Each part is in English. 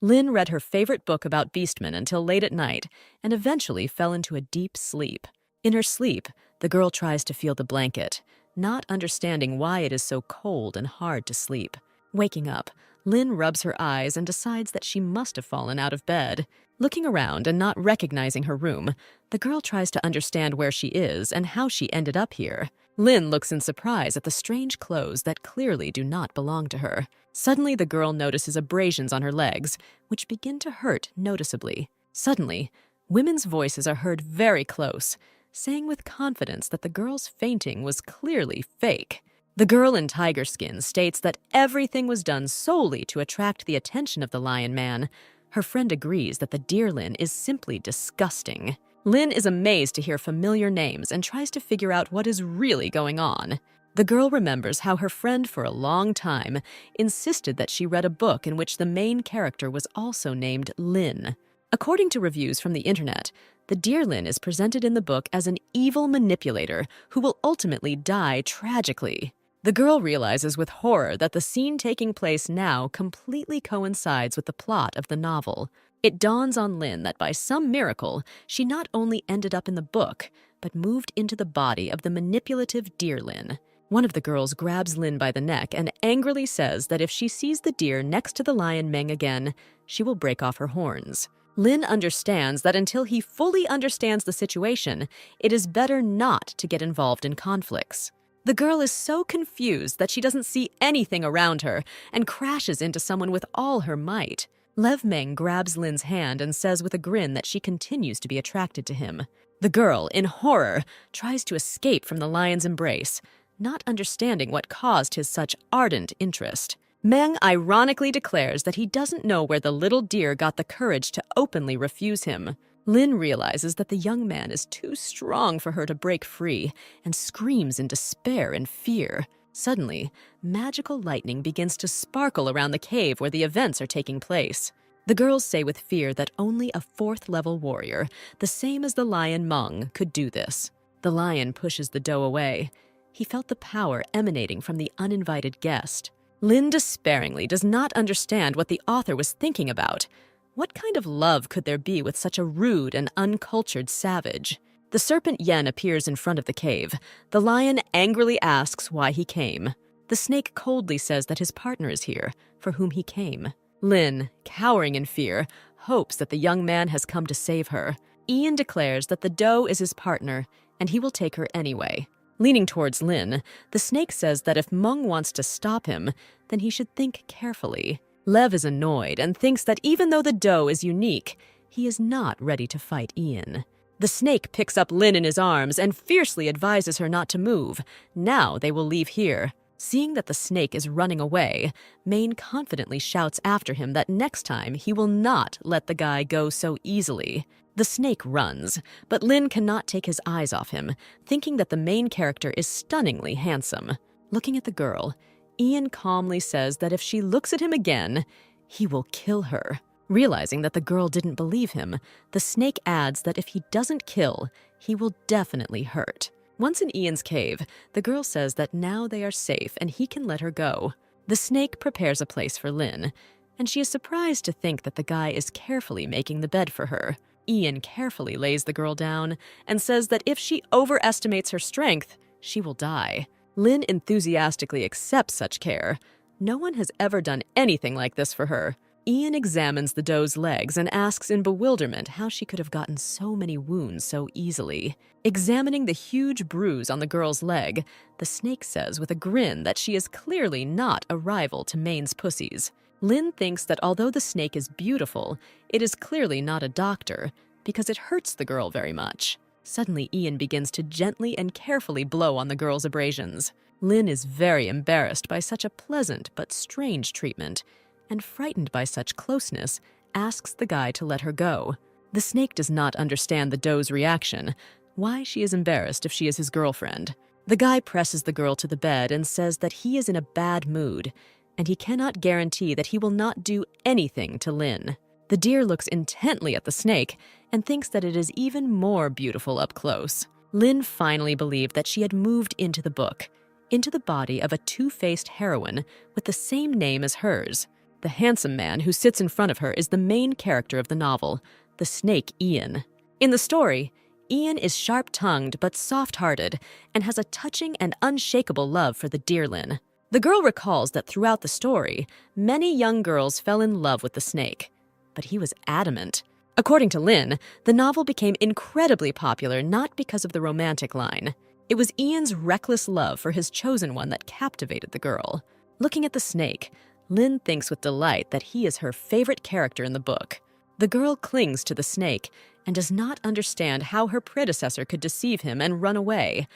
Lynn read her favorite book about beastmen until late at night and eventually fell into a deep sleep. In her sleep, the girl tries to feel the blanket, not understanding why it is so cold and hard to sleep. Waking up, Lynn rubs her eyes and decides that she must have fallen out of bed. Looking around and not recognizing her room, the girl tries to understand where she is and how she ended up here. Lynn looks in surprise at the strange clothes that clearly do not belong to her. Suddenly, the girl notices abrasions on her legs, which begin to hurt noticeably. Suddenly, women's voices are heard very close, saying with confidence that the girl's fainting was clearly fake. The girl in tiger skin states that everything was done solely to attract the attention of the lion man. Her friend agrees that the deer Lynn is simply disgusting. Lynn is amazed to hear familiar names and tries to figure out what is really going on. The girl remembers how her friend for a long time insisted that she read a book in which the main character was also named Lynn. According to reviews from the internet, the deer Lynn is presented in the book as an evil manipulator who will ultimately die tragically. The girl realizes with horror that the scene taking place now completely coincides with the plot of the novel. It dawns on Lynn that by some miracle, she not only ended up in the book, but moved into the body of the manipulative deer Lynn. One of the girls grabs Lynn by the neck and angrily says that if she sees the deer next to the lion Meng again, she will break off her horns. Lynn understands that until he fully understands the situation, it is better not to get involved in conflicts. The girl is so confused that she doesn't see anything around her and crashes into someone with all her might. Lev Meng grabs Lynn's hand and says with a grin that she continues to be attracted to him. The girl, in horror, tries to escape from the lion's embrace, not understanding what caused his such ardent interest. Meng ironically declares that he doesn't know where the little deer got the courage to openly refuse him. Lynn realizes that the young man is too strong for her to break free and screams in despair and fear. Suddenly, magical lightning begins to sparkle around the cave where the events are taking place. The girls say with fear that only a 4th-level warrior, the same as the lion Meng, could do this. The lion pushes the doe away. He felt the power emanating from the uninvited guest. Lynn despairingly does not understand what the author was thinking about. What kind of love could there be with such a rude and uncultured savage? The serpent Yen appears in front of the cave. The lion angrily asks why he came. The snake coldly says that his partner is here, for whom he came. Lynn, cowering in fear, hopes that the young man has come to save her. Ian declares that the doe is his partner, and he will take her anyway. Leaning towards Lynn, the snake says that if Meng wants to stop him, then he should think carefully. Lev is annoyed and thinks that even though the doe is unique, he is not ready to fight Ian. The snake picks up Lynn in his arms and fiercely advises her not to move. Now they will leave here. Seeing that the snake is running away, Maine confidently shouts after him that next time he will not let the guy go so easily. The snake runs, but Lynn cannot take his eyes off him, thinking that the main character is stunningly handsome. Looking at the girl, Ian calmly says that if she looks at him again, he will kill her. Realizing that the girl didn't believe him, the snake adds that if he doesn't kill, he will definitely hurt. Once in Ian's cave, the girl says that now they are safe and he can let her go. The snake prepares a place for Lynn, and she is surprised to think that the guy is carefully making the bed for her. Ian carefully lays the girl down and says that if she overestimates her strength, she will die. Lynn enthusiastically accepts such care. No one has ever done anything like this for her. Ian examines the doe's legs and asks in bewilderment how she could have gotten so many wounds so easily. Examining the huge bruise on the girl's leg, the snake says with a grin that she is clearly not a rival to Maine's pussies. Lynn thinks that although the snake is beautiful, it is clearly not a doctor because it hurts the girl very much. Suddenly, Ian begins to gently and carefully blow on the girl's abrasions. Lynn is very embarrassed by such a pleasant but strange treatment, and frightened by such closeness, asks the guy to let her go. The snake does not understand the doe's reaction, why she is embarrassed if she is his girlfriend. The guy presses the girl to the bed and says that he is in a bad mood, and he cannot guarantee that he will not do anything to Lynn. The deer looks intently at the snake and thinks that it is even more beautiful up close. Lynn finally believed that she had moved into the book, into the body of a two-faced heroine with the same name as hers. The handsome man who sits in front of her is the main character of the novel, the snake Ian. In the story, Ian is sharp-tongued but soft-hearted and has a touching and unshakable love for the deer Lin. The girl recalls that throughout the story, many young girls fell in love with the snake, but he was adamant. According to Lin, the novel became incredibly popular not because of the romantic line. It was Ian's reckless love for his chosen one that captivated the girl. Looking at the snake, Lin thinks with delight that he is her favorite character in the book. The girl clings to the snake and does not understand how her predecessor could deceive him and run away,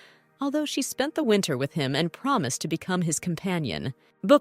although she spent the winter with him and promised to become his companion.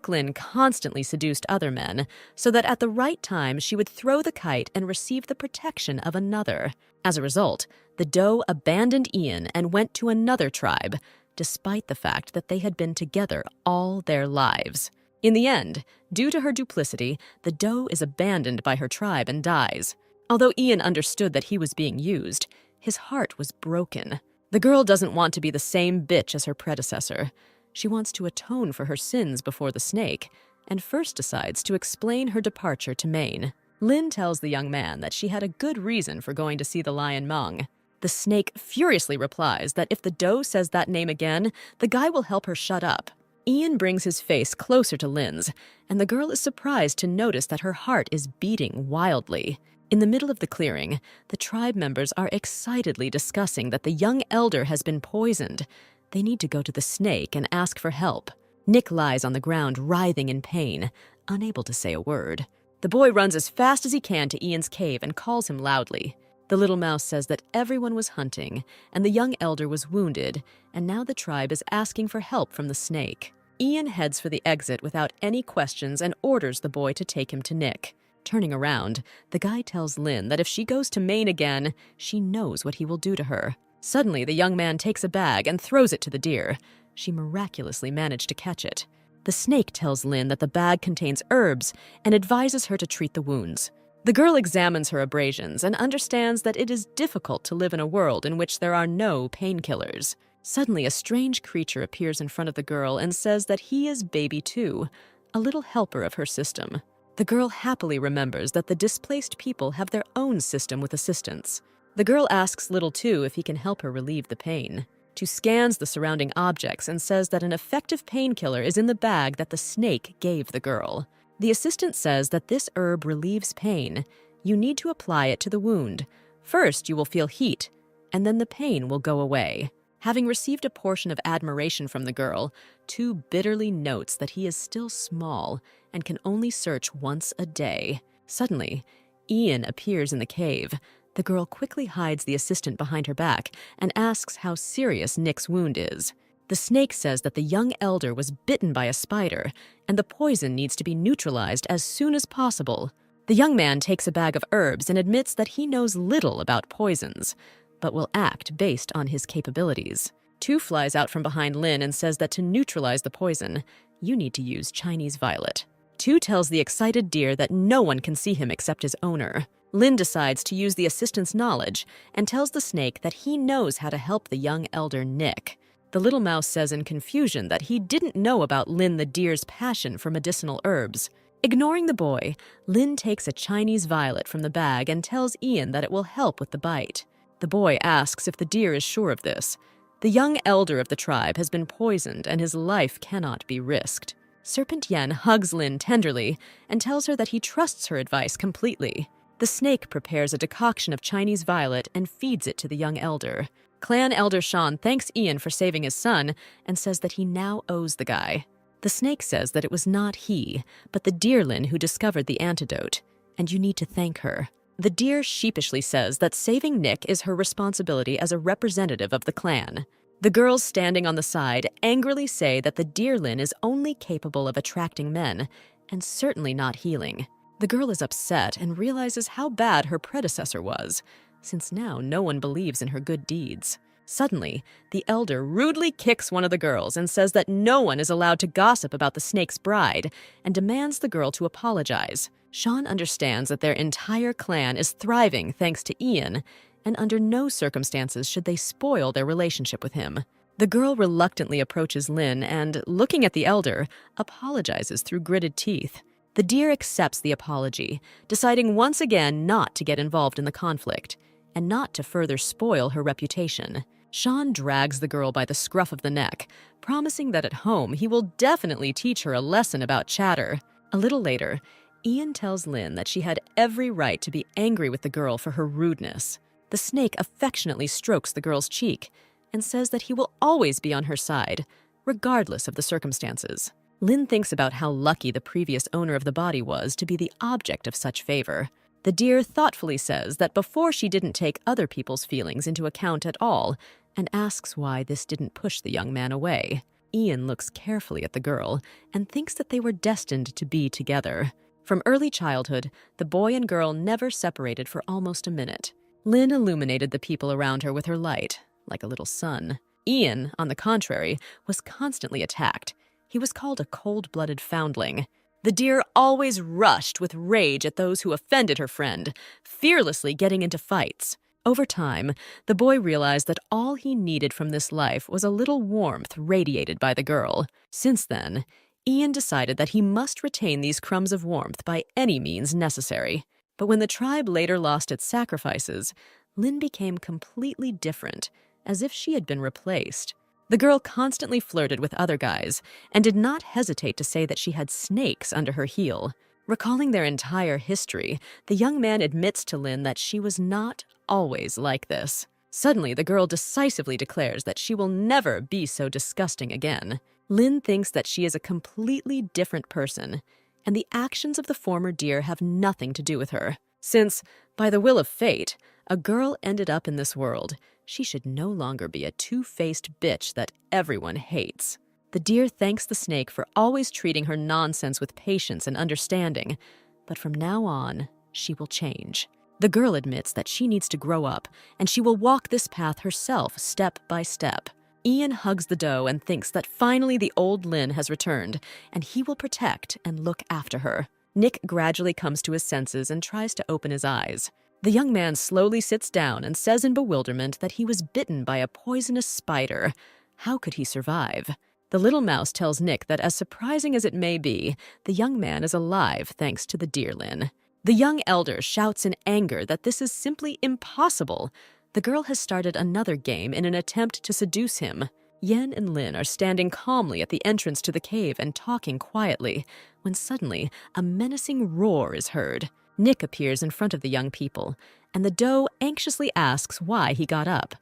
Lin constantly seduced other men, so that at the right time she would throw the kite and receive the protection of another. As a result, the doe abandoned Ian and went to another tribe, despite the fact that they had been together all their lives. In the end, due to her duplicity, the doe is abandoned by her tribe and dies. Although Ian understood that he was being used, his heart was broken. The girl doesn't want to be the same bitch as her predecessor. She wants to atone for her sins before the snake, and first decides to explain her departure to Maine. Lin tells the young man that she had a good reason for going to see the lion Meng. The snake furiously replies that if the doe says that name again, the guy will help her shut up. Ian brings his face closer to Lin's, and the girl is surprised to notice that her heart is beating wildly. In the middle of the clearing, the tribe members are excitedly discussing that the young elder has been poisoned. They need to go to the snake and ask for help. Nick lies on the ground writhing in pain, unable to say a word. The boy runs as fast as he can to Ian's cave and calls him loudly. The little mouse says that everyone was hunting, and the young elder was wounded, and now the tribe is asking for help from the snake. Ian heads for the exit without any questions and orders the boy to take him to Nick. Turning around, the guy tells Lin that if she goes to Maine again, she knows what he will do to her. Suddenly, the young man takes a bag and throws it to the deer. She miraculously managed to catch it. The snake tells Lin that the bag contains herbs and advises her to treat the wounds. The girl examines her abrasions and understands that it is difficult to live in a world in which there are no painkillers. Suddenly, a strange creature appears in front of the girl and says that he is Baby 2, a little helper of her system. The girl happily remembers that the displaced people have their own system with assistants. The girl asks Little 2 if he can help her relieve the pain. 2 scans the surrounding objects and says that an effective painkiller is in the bag that the snake gave the girl. The assistant says that this herb relieves pain. You need to apply it to the wound. First, you will feel heat, and then the pain will go away. Having received a portion of admiration from the girl, 2 bitterly notes that he is still small and can only search once a day. Suddenly, Ian appears in the cave. The girl quickly hides the assistant behind her back and asks how serious Nick's wound is. The snake says that the young elder was bitten by a spider, and the poison needs to be neutralized as soon as possible. The young man takes a bag of herbs and admits that he knows little about poisons, but will act based on his capabilities. 2 flies out from behind Lin and says that to neutralize the poison, you need to use Chinese violet. 2 tells the excited deer that no one can see him except his owner. Lin decides to use the assistant's knowledge and tells the snake that he knows how to help the young elder Nick. The little mouse says in confusion that he didn't know about Lin the deer's passion for medicinal herbs. Ignoring the boy, Lin takes a Chinese violet from the bag and tells Ian that it will help with the bite. The boy asks if the deer is sure of this. The young elder of the tribe has been poisoned and his life cannot be risked. Serpent Yen hugs Lin tenderly and tells her that he trusts her advice completely. The snake prepares a decoction of Chinese violet and feeds it to the young elder. Clan Elder Shan thanks Ian for saving his son and says that he now owes the guy. The snake says that it was not he, but the deerlin who discovered the antidote, and you need to thank her. The deer sheepishly says that saving Nick is her responsibility as a representative of the clan. The girls standing on the side angrily say that the deerlin is only capable of attracting men, and certainly not healing. The girl is upset and realizes how bad her predecessor was, since now no one believes in her good deeds. Suddenly, the elder rudely kicks one of the girls and says that no one is allowed to gossip about the snake's bride and demands the girl to apologize. Sean understands that their entire clan is thriving thanks to Ian, and under no circumstances should they spoil their relationship with him. The girl reluctantly approaches Lin and, looking at the elder, apologizes through gritted teeth. The deer accepts the apology, deciding once again not to get involved in the conflict and not to further spoil her reputation. Sean drags the girl by the scruff of the neck, promising that at home he will definitely teach her a lesson about chatter. A little later, Ian tells Lynn that she had every right to be angry with the girl for her rudeness. The snake affectionately strokes the girl's cheek and says that he will always be on her side, regardless of the circumstances. Lynn thinks about how lucky the previous owner of the body was to be the object of such favor. The deer thoughtfully says that before she didn't take other people's feelings into account at all, and asks why this didn't push the young man away. Ian looks carefully at the girl and thinks that they were destined to be together. From early childhood, the boy and girl never separated for almost a minute. Lynn illuminated the people around her with her light, like a little sun. Ian, on the contrary, was constantly attacked. He was called a cold-blooded foundling. The deer always rushed with rage at those who offended her friend, fearlessly getting into fights. Over time, the boy realized that all he needed from this life was a little warmth radiated by the girl. Since then, Ian decided that he must retain these crumbs of warmth by any means necessary. But when the tribe later lost its sacrifices, Lynn became completely different, as if she had been replaced. The girl constantly flirted with other guys and did not hesitate to say that she had snakes under her heel. Recalling their entire history, the young man admits to Lynn that she was not always like this. Suddenly, the girl decisively declares that she will never be so disgusting again. Lynn thinks that she is a completely different person, and the actions of the former deer have nothing to do with her. Since, by the will of fate, a girl ended up in this world, she should no longer be a two-faced bitch that everyone hates. The deer thanks the snake for always treating her nonsense with patience and understanding, but from now on, she will change. The girl admits that she needs to grow up, and she will walk this path herself step by step. Ian hugs the doe and thinks that finally the old Lynn has returned, and he will protect and look after her. Nick gradually comes to his senses and tries to open his eyes. The young man slowly sits down and says in bewilderment that he was bitten by a poisonous spider. How could he survive? The little mouse tells Nick that as surprising as it may be, the young man is alive thanks to the deer Lynn. The young elder shouts in anger that this is simply impossible. The girl has started another game in an attempt to seduce him. Yen and Lynn are standing calmly at the entrance to the cave and talking quietly, when suddenly a menacing roar is heard. Nick appears in front of the young people, and the doe anxiously asks why he got up.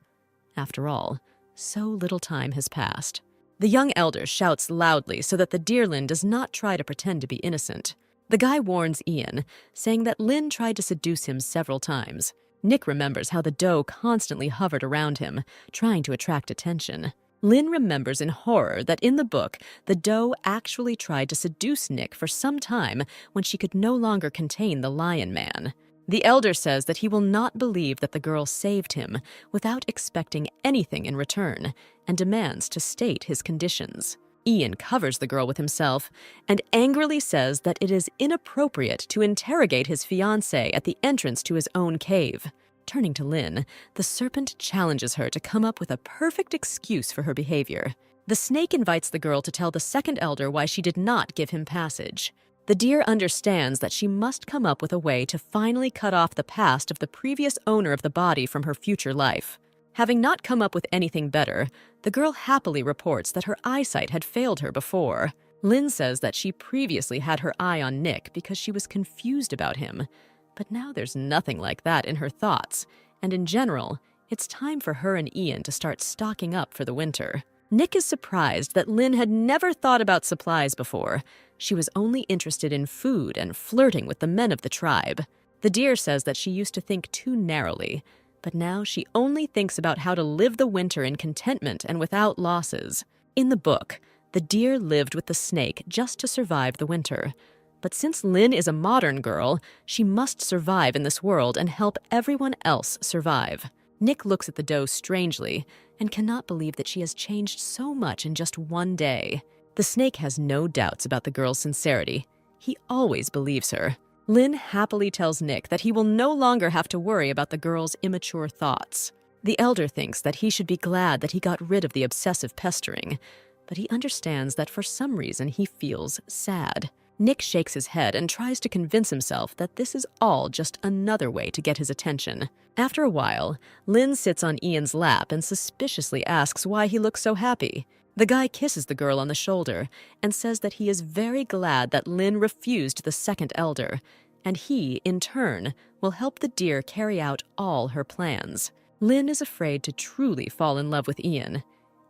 After all, so little time has passed. The young elder shouts loudly so that the deer Lynn does not try to pretend to be innocent. The guy warns Ian, saying that Lynn tried to seduce him several times. Nick remembers how the doe constantly hovered around him, trying to attract attention. Lynn remembers in horror that in the book, the doe actually tried to seduce Nick for some time when she could no longer contain the lion man. The elder says that he will not believe that the girl saved him without expecting anything in return, and demands to state his conditions. Ian covers the girl with himself and angrily says that it is inappropriate to interrogate his fiancée at the entrance to his own cave. Turning to Lynn, the serpent challenges her to come up with a perfect excuse for her behavior. The snake invites the girl to tell the second elder why she did not give him passage. The deer understands that she must come up with a way to finally cut off the past of the previous owner of the body from her future life. Having not come up with anything better, the girl happily reports that her eyesight had failed her before. Lynn says that she previously had her eye on Nick because she was confused about him. But now there's nothing like that in her thoughts, and in general, it's time for her and Ian to start stocking up for the winter. Nick is surprised that Lynn had never thought about supplies before. She was only interested in food and flirting with the men of the tribe. The deer says that she used to think too narrowly, but now she only thinks about how to live the winter in contentment and without losses. In the book, the deer lived with the snake just to survive the winter. But since Lynn is a modern girl, she must survive in this world and help everyone else survive. Nick looks at the doe strangely and cannot believe that she has changed so much in just one day. The snake has no doubts about the girl's sincerity. He always believes her. Lynn happily tells Nick that he will no longer have to worry about the girl's immature thoughts. The elder thinks that he should be glad that he got rid of the obsessive pestering, but he understands that for some reason he feels sad. Nick shakes his head and tries to convince himself that this is all just another way to get his attention. After a while, Lynn sits on Ian's lap and suspiciously asks why he looks so happy. The guy kisses the girl on the shoulder and says that he is very glad that Lynn refused the second elder, and he, in turn, will help the deer carry out all her plans. Lynn is afraid to truly fall in love with Ian.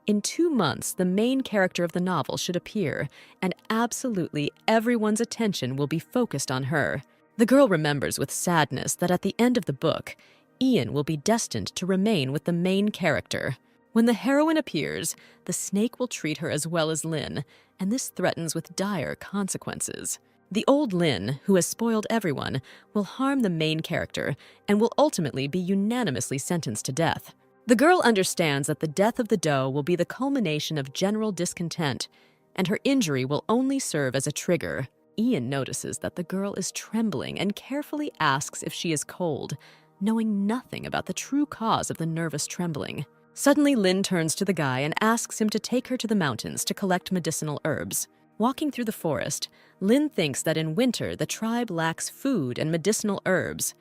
In 2 months, the main character of the novel should appear, and absolutely everyone's attention will be focused on her. The girl remembers with sadness that at the end of the book, Ian will be destined to remain with the main character. When the heroine appears, the snake will treat her as well as Lynn, and this threatens with dire consequences. The old Lynn, who has spoiled everyone, will harm the main character and will ultimately be unanimously sentenced to death. The girl understands that the death of the doe will be the culmination of general discontent, and her injury will only serve as a trigger. Ian notices that the girl is trembling and carefully asks if she is cold, knowing nothing about the true cause of the nervous trembling. Suddenly, Lynn turns to the guy and asks him to take her to the mountains to collect medicinal herbs. Walking through the forest, Lynn thinks that in winter the tribe lacks food and medicinal herbs.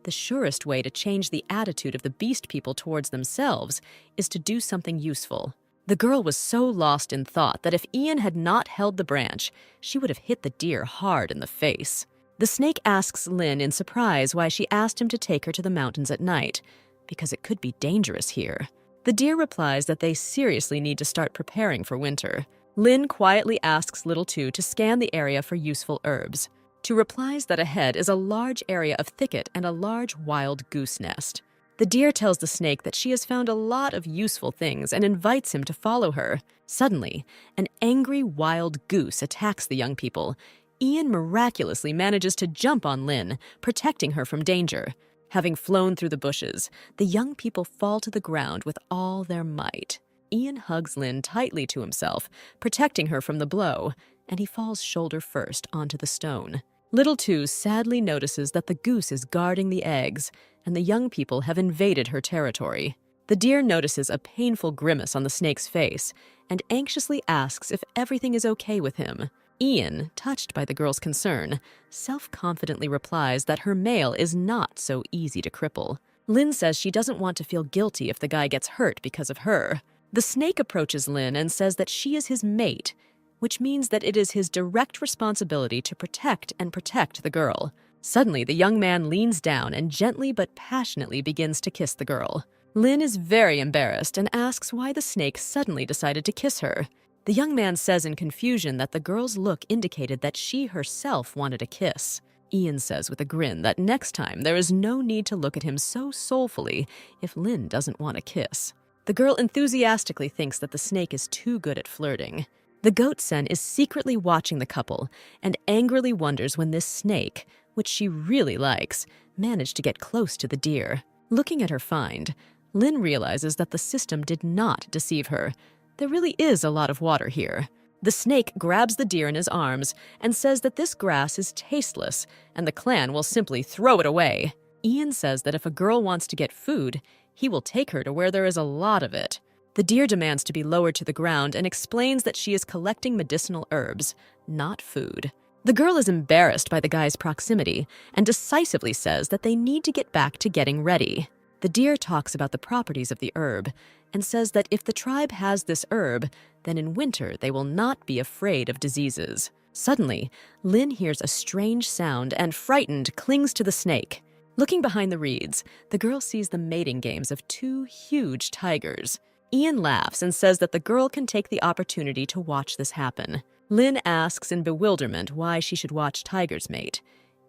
The surest way to change the attitude of the beast people towards themselves is to do something useful. The girl was so lost in thought that if Ian had not held the branch, she would have hit the deer hard in the face. The snake asks Lynn in surprise why she asked him to take her to the mountains at night, because it could be dangerous here. The deer replies that they seriously need to start preparing for winter. Lynn quietly asks Little Two to scan the area for useful herbs. Two replies that ahead is a large area of thicket and a large wild goose nest. The deer tells the snake that she has found a lot of useful things and invites him to follow her. Suddenly, an angry wild goose attacks the young people. Ian miraculously manages to jump on Lynn, protecting her from danger. Having flown through the bushes, the young people fall to the ground with all their might. Ian hugs Lynn tightly to himself, protecting her from the blow, and he falls shoulder first onto the stone. Little Two sadly notices that the goose is guarding the eggs, and the young people have invaded her territory. The deer notices a painful grimace on the snake's face and anxiously asks if everything is okay with him. Ian, touched by the girl's concern, self-confidently replies that her male is not so easy to cripple. Lynn says she doesn't want to feel guilty if the guy gets hurt because of her. The snake approaches Lynn and says that she is his mate, which means that it is his direct responsibility to protect the girl. Suddenly, the young man leans down and gently but passionately begins to kiss the girl. Lynn is very embarrassed and asks why the snake suddenly decided to kiss her. The young man says in confusion that the girl's look indicated that she herself wanted a kiss. Ian says with a grin that next time there is no need to look at him so soulfully if Lynn doesn't want a kiss. The girl enthusiastically thinks that the snake is too good at flirting. The goat-sen is secretly watching the couple and angrily wonders when this snake, which she really likes, managed to get close to the deer. Looking at her find, Lynn realizes that the system did not deceive her. There really is a lot of water here. The snake grabs the deer in his arms and says that this grass is tasteless and the clan will simply throw it away. Ian says that if a girl wants to get food, he will take her to where there is a lot of it. The deer demands to be lowered to the ground and explains that she is collecting medicinal herbs, not food. The girl is embarrassed by the guy's proximity and decisively says that they need to get back to getting ready. The deer talks about the properties of the herb and says that if the tribe has this herb, then in winter they will not be afraid of diseases. Suddenly, Lynn hears a strange sound and, frightened, clings to the snake. Looking behind the reeds, the girl sees the mating games of 2 huge tigers. Ian laughs and says that the girl can take the opportunity to watch this happen. Lynn asks in bewilderment why she should watch tigers mate.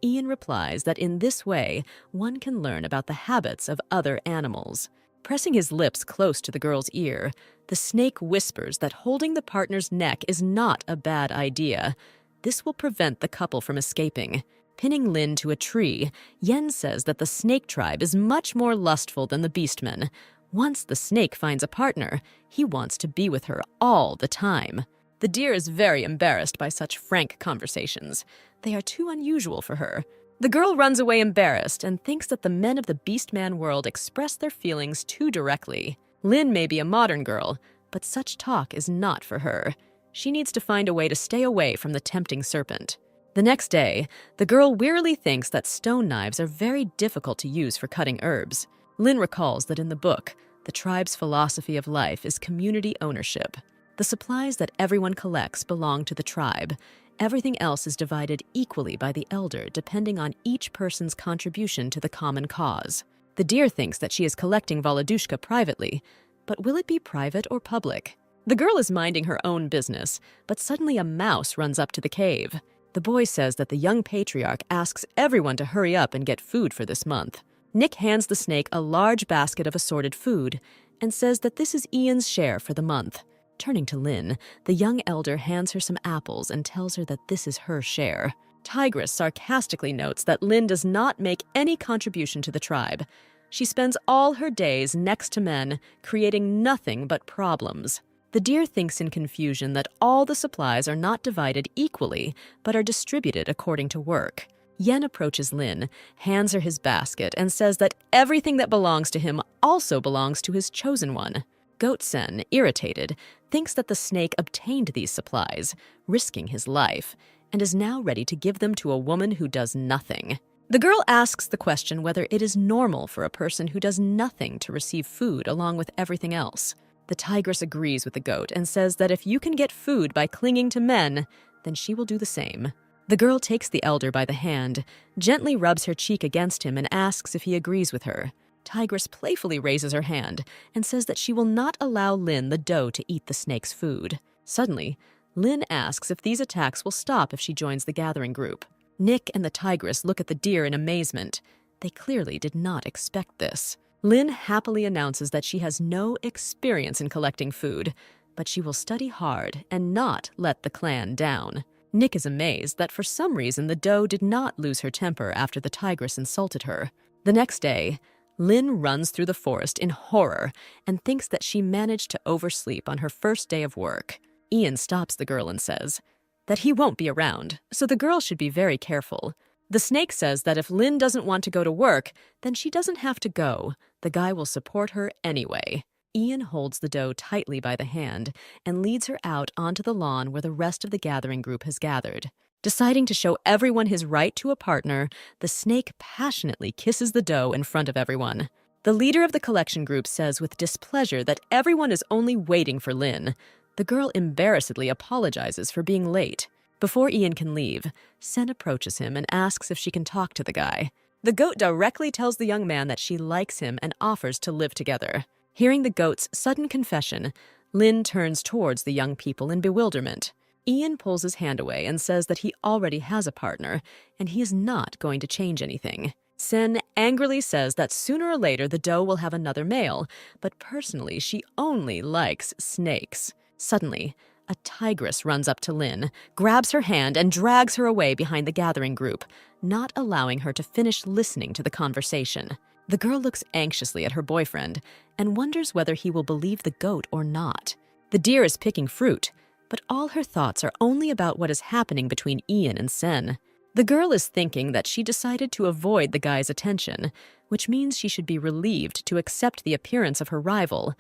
Ian replies that in this way, one can learn about the habits of other animals. Pressing his lips close to the girl's ear, the snake whispers that holding the partner's neck is not a bad idea. This will prevent the couple from escaping. Pinning Lynn to a tree, Yen says that the snake tribe is much more lustful than the beastmen. Once the snake finds a partner, he wants to be with her all the time. The deer is very embarrassed by such frank conversations. They are too unusual for her. The girl runs away embarrassed and thinks that the men of the beastman world express their feelings too directly. Lynn may be a modern girl, but such talk is not for her. She needs to find a way to stay away from the tempting serpent. The next day, the girl wearily thinks that stone knives are very difficult to use for cutting herbs. Lin recalls that in the book, the tribe's philosophy of life is community ownership. The supplies that everyone collects belong to the tribe. Everything else is divided equally by the elder depending on each person's contribution to the common cause. The deer thinks that she is collecting Volodushka privately, but will it be private or public? The girl is minding her own business, but suddenly a mouse runs up to the cave. The boy says that the young patriarch asks everyone to hurry up and get food for this month. Nick hands the snake a large basket of assorted food and says that this is Ian's share for the month. Turning to Lin, the young elder hands her some apples and tells her that this is her share. Tigress sarcastically notes that Lin does not make any contribution to the tribe. She spends all her days next to men, creating nothing but problems. The deer thinks in confusion that all the supplies are not divided equally, but are distributed according to work. Yen approaches Lin, hands her his basket, and says that everything that belongs to him also belongs to his chosen one. Goat Sen, irritated, thinks that the snake obtained these supplies, risking his life, and is now ready to give them to a woman who does nothing. The girl asks the question whether it is normal for a person who does nothing to receive food along with everything else. The tigress agrees with the goat and says that if you can get food by clinging to men, then she will do the same. The girl takes the elder by the hand, gently rubs her cheek against him, and asks if he agrees with her. Tigress playfully raises her hand and says that she will not allow Lin the doe to eat the snake's food. Suddenly, Lin asks if these attacks will stop if she joins the gathering group. Nick and the tigress look at the deer in amazement. They clearly did not expect this. Lin happily announces that she has no experience in collecting food, but she will study hard and not let the clan down. Nick is amazed that for some reason the doe did not lose her temper after the tigress insulted her. The next day, Lin runs through the forest in horror and thinks that she managed to oversleep on her first day of work. Ian stops the girl and says that he won't be around, so the girl should be very careful. The snake says that if Lin doesn't want to go to work, then she doesn't have to go. The guy will support her anyway. Ian holds the doe tightly by the hand and leads her out onto the lawn where the rest of the gathering group has gathered. Deciding to show everyone his right to a partner, the snake passionately kisses the doe in front of everyone. The leader of the collection group says with displeasure that everyone is only waiting for Lin. The girl embarrassedly apologizes for being late. Before Ian can leave, Sen approaches him and asks if she can talk to the guy. The goat directly tells the young man that she likes him and offers to live together. Hearing the goat's sudden confession, Lin turns towards the young people in bewilderment. Ian pulls his hand away and says that he already has a partner, and he is not going to change anything. Sen angrily says that sooner or later the doe will have another male, but personally she only likes snakes. Suddenly, a tigress runs up to Lin, grabs her hand, and drags her away behind the gathering group, not allowing her to finish listening to the conversation. The girl looks anxiously at her boyfriend and wonders whether he will believe the goat or not. The deer is picking fruit, but all her thoughts are only about what is happening between Ian and Sen. The girl is thinking that she decided to avoid the guy's attention, which means she should be relieved to accept the appearance of her rival,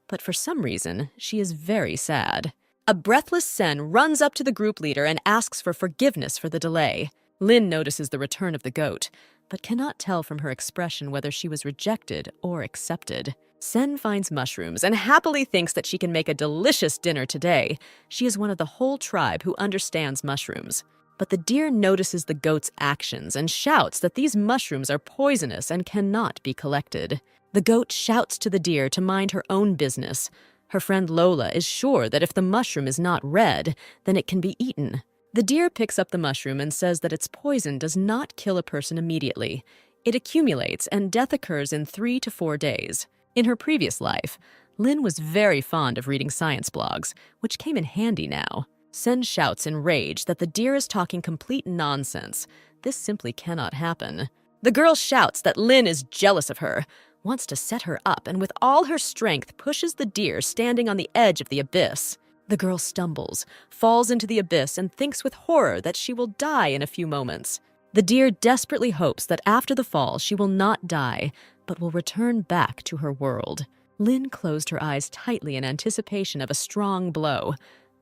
but for some reason, she is very sad. A breathless Sen runs up to the group leader and asks for forgiveness for the delay. Lin notices the return of the goat, but cannot tell from her expression whether she was rejected or accepted. Sen finds mushrooms and happily thinks that she can make a delicious dinner today. She is one of the whole tribe who understands mushrooms. But the deer notices the goat's actions and shouts that these mushrooms are poisonous and cannot be collected. The goat shouts to the deer to mind her own business. Her friend Lola is sure that if the mushroom is not red, then it can be eaten. The deer picks up the mushroom and says that its poison does not kill a person immediately. It accumulates and death occurs in 3 to 4 days. In her previous life, Lin was very fond of reading science blogs, which came in handy now. Sen shouts in rage that the deer is talking complete nonsense. This simply cannot happen. The girl shouts that Lin is jealous of her, wants to set her up, and with all her strength pushes the deer standing on the edge of the abyss. The girl stumbles, falls into the abyss, and thinks with horror that she will die in a few moments. The deer desperately hopes that after the fall she will not die, but will return back to her world. Lin closed her eyes tightly in anticipation of a strong blow,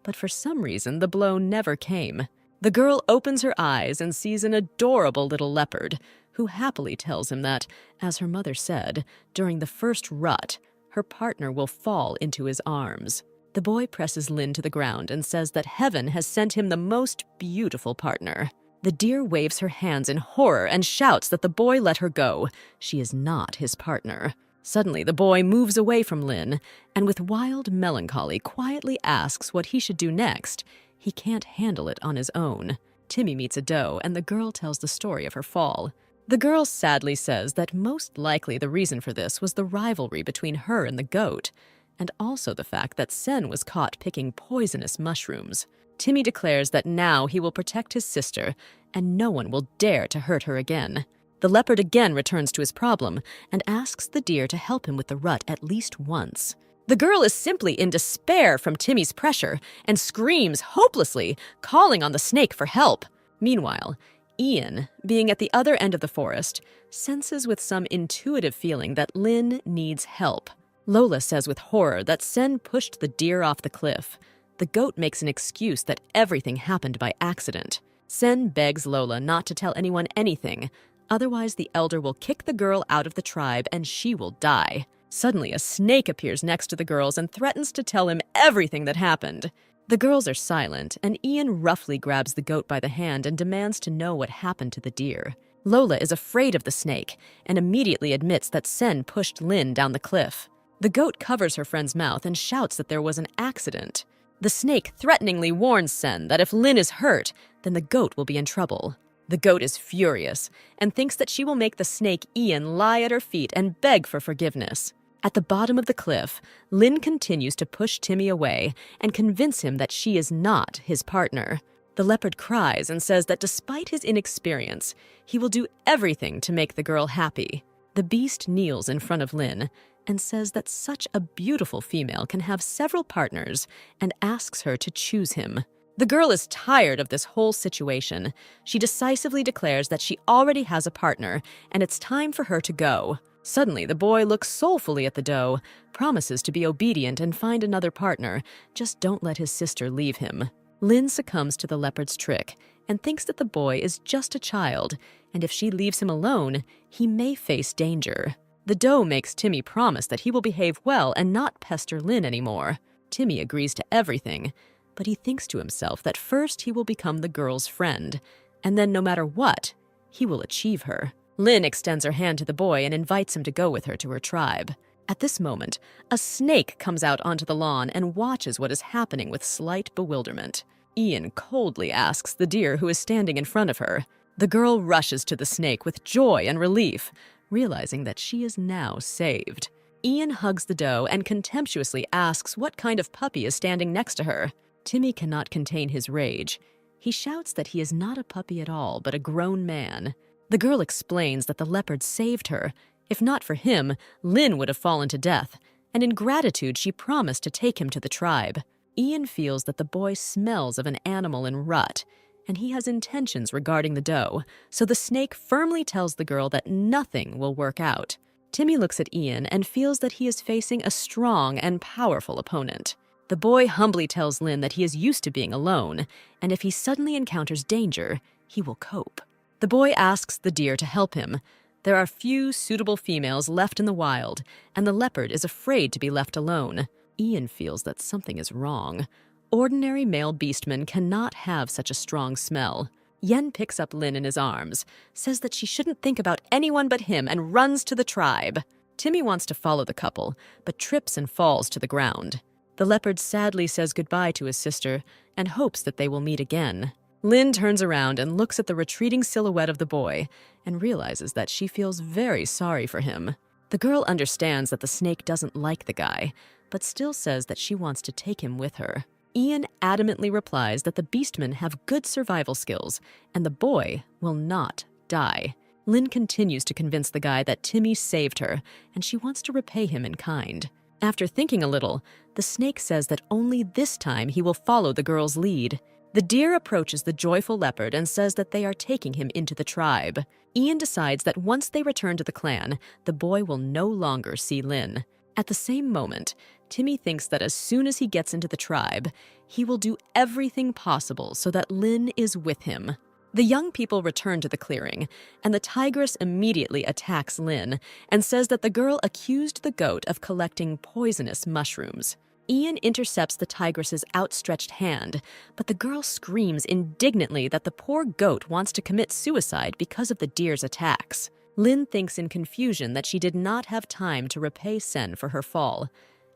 but for some reason the blow never came. The girl opens her eyes and sees an adorable little leopard, who happily tells him that, as her mother said, during the first rut, her partner will fall into his arms. The boy presses Lin to the ground and says that heaven has sent him the most beautiful partner. The deer waves her hands in horror and shouts that the boy let her go. She is not his partner. Suddenly, the boy moves away from Lin and with wild melancholy quietly asks what he should do next. He can't handle it on his own. Timmy meets a doe and the girl tells the story of her fall. The girl sadly says that most likely the reason for this was the rivalry between her and the goat, and also the fact that Sen was caught picking poisonous mushrooms. Timmy declares that now he will protect his sister, and no one will dare to hurt her again. The leopard again returns to his problem and asks the deer to help him with the rut at least once. The girl is simply in despair from Timmy's pressure and screams hopelessly, calling on the snake for help. Meanwhile, Ian, being at the other end of the forest, senses with some intuitive feeling that Lin needs help. Lola says with horror that Sen pushed the deer off the cliff. The goat makes an excuse that everything happened by accident. Sen begs Lola not to tell anyone anything, otherwise the elder will kick the girl out of the tribe and she will die. Suddenly, a snake appears next to the girls and threatens to tell him everything that happened. The girls are silent, and Ian roughly grabs the goat by the hand and demands to know what happened to the deer. Lola is afraid of the snake and immediately admits that Sen pushed Lin down the cliff. The goat covers her friend's mouth and shouts that there was an accident. The snake threateningly warns Sen that if Lin is hurt, then the goat will be in trouble. The goat is furious and thinks that she will make the snake Ian lie at her feet and beg for forgiveness. At the bottom of the cliff, Lin continues to push Timmy away and convince him that she is not his partner. The leopard cries and says that despite his inexperience, he will do everything to make the girl happy. The beast kneels in front of Lin and says that such a beautiful female can have several partners and asks her to choose him. The girl is tired of this whole situation. She decisively declares that she already has a partner and it's time for her to go. Suddenly, the boy looks soulfully at the doe, promises to be obedient and find another partner, just don't let his sister leave him. Lin succumbs to the leopard's trick and thinks that the boy is just a child, and if she leaves him alone, he may face danger. The doe makes Timmy promise that he will behave well and not pester Lin anymore. Timmy agrees to everything, but he thinks to himself that first he will become the girl's friend, and then no matter what, he will achieve her. Lin extends her hand to the boy and invites him to go with her to her tribe. At this moment, a snake comes out onto the lawn and watches what is happening with slight bewilderment. Ian coldly asks the deer who is standing in front of her. The girl rushes to the snake with joy and relief, realizing that she is now saved. Ian hugs the doe and contemptuously asks what kind of puppy is standing next to her. Timmy cannot contain his rage. He shouts that he is not a puppy at all, but a grown man. The girl explains that the leopard saved her. If not for him, Lin would have fallen to death, and in gratitude she promised to take him to the tribe. Ian feels that the boy smells of an animal in rut, and he has intentions regarding the doe, so the snake firmly tells the girl that nothing will work out. Timmy looks at Ian and feels that he is facing a strong and powerful opponent. The boy humbly tells Lin that he is used to being alone, and if he suddenly encounters danger, he will cope. The boy asks the deer to help him. There are few suitable females left in the wild, and the leopard is afraid to be left alone. Ian feels that something is wrong. Ordinary male beastmen cannot have such a strong smell. Yen picks up Lin in his arms, says that she shouldn't think about anyone but him, and runs to the tribe. Timmy wants to follow the couple, but trips and falls to the ground. The leopard sadly says goodbye to his sister and hopes that they will meet again. Lin turns around and looks at the retreating silhouette of the boy and realizes that she feels very sorry for him. The girl understands that the snake doesn't like the guy, but still says that she wants to take him with her. Ian adamantly replies that the beastmen have good survival skills and the boy will not die. Lin continues to convince the guy that Timmy saved her and she wants to repay him in kind. After thinking a little, the snake says that only this time he will follow the girl's lead. The deer approaches the joyful leopard and says that they are taking him into the tribe. Ian decides that once they return to the clan, the boy will no longer see Lin. At the same moment, Timmy thinks that as soon as he gets into the tribe, he will do everything possible so that Lin is with him. The young people return to the clearing, and the tigress immediately attacks Lin and says that the girl accused the goat of collecting poisonous mushrooms. Ian intercepts the tigress's outstretched hand, but the girl screams indignantly that the poor goat wants to commit suicide because of the deer's attacks. Lin thinks in confusion that she did not have time to repay Sen for her fall,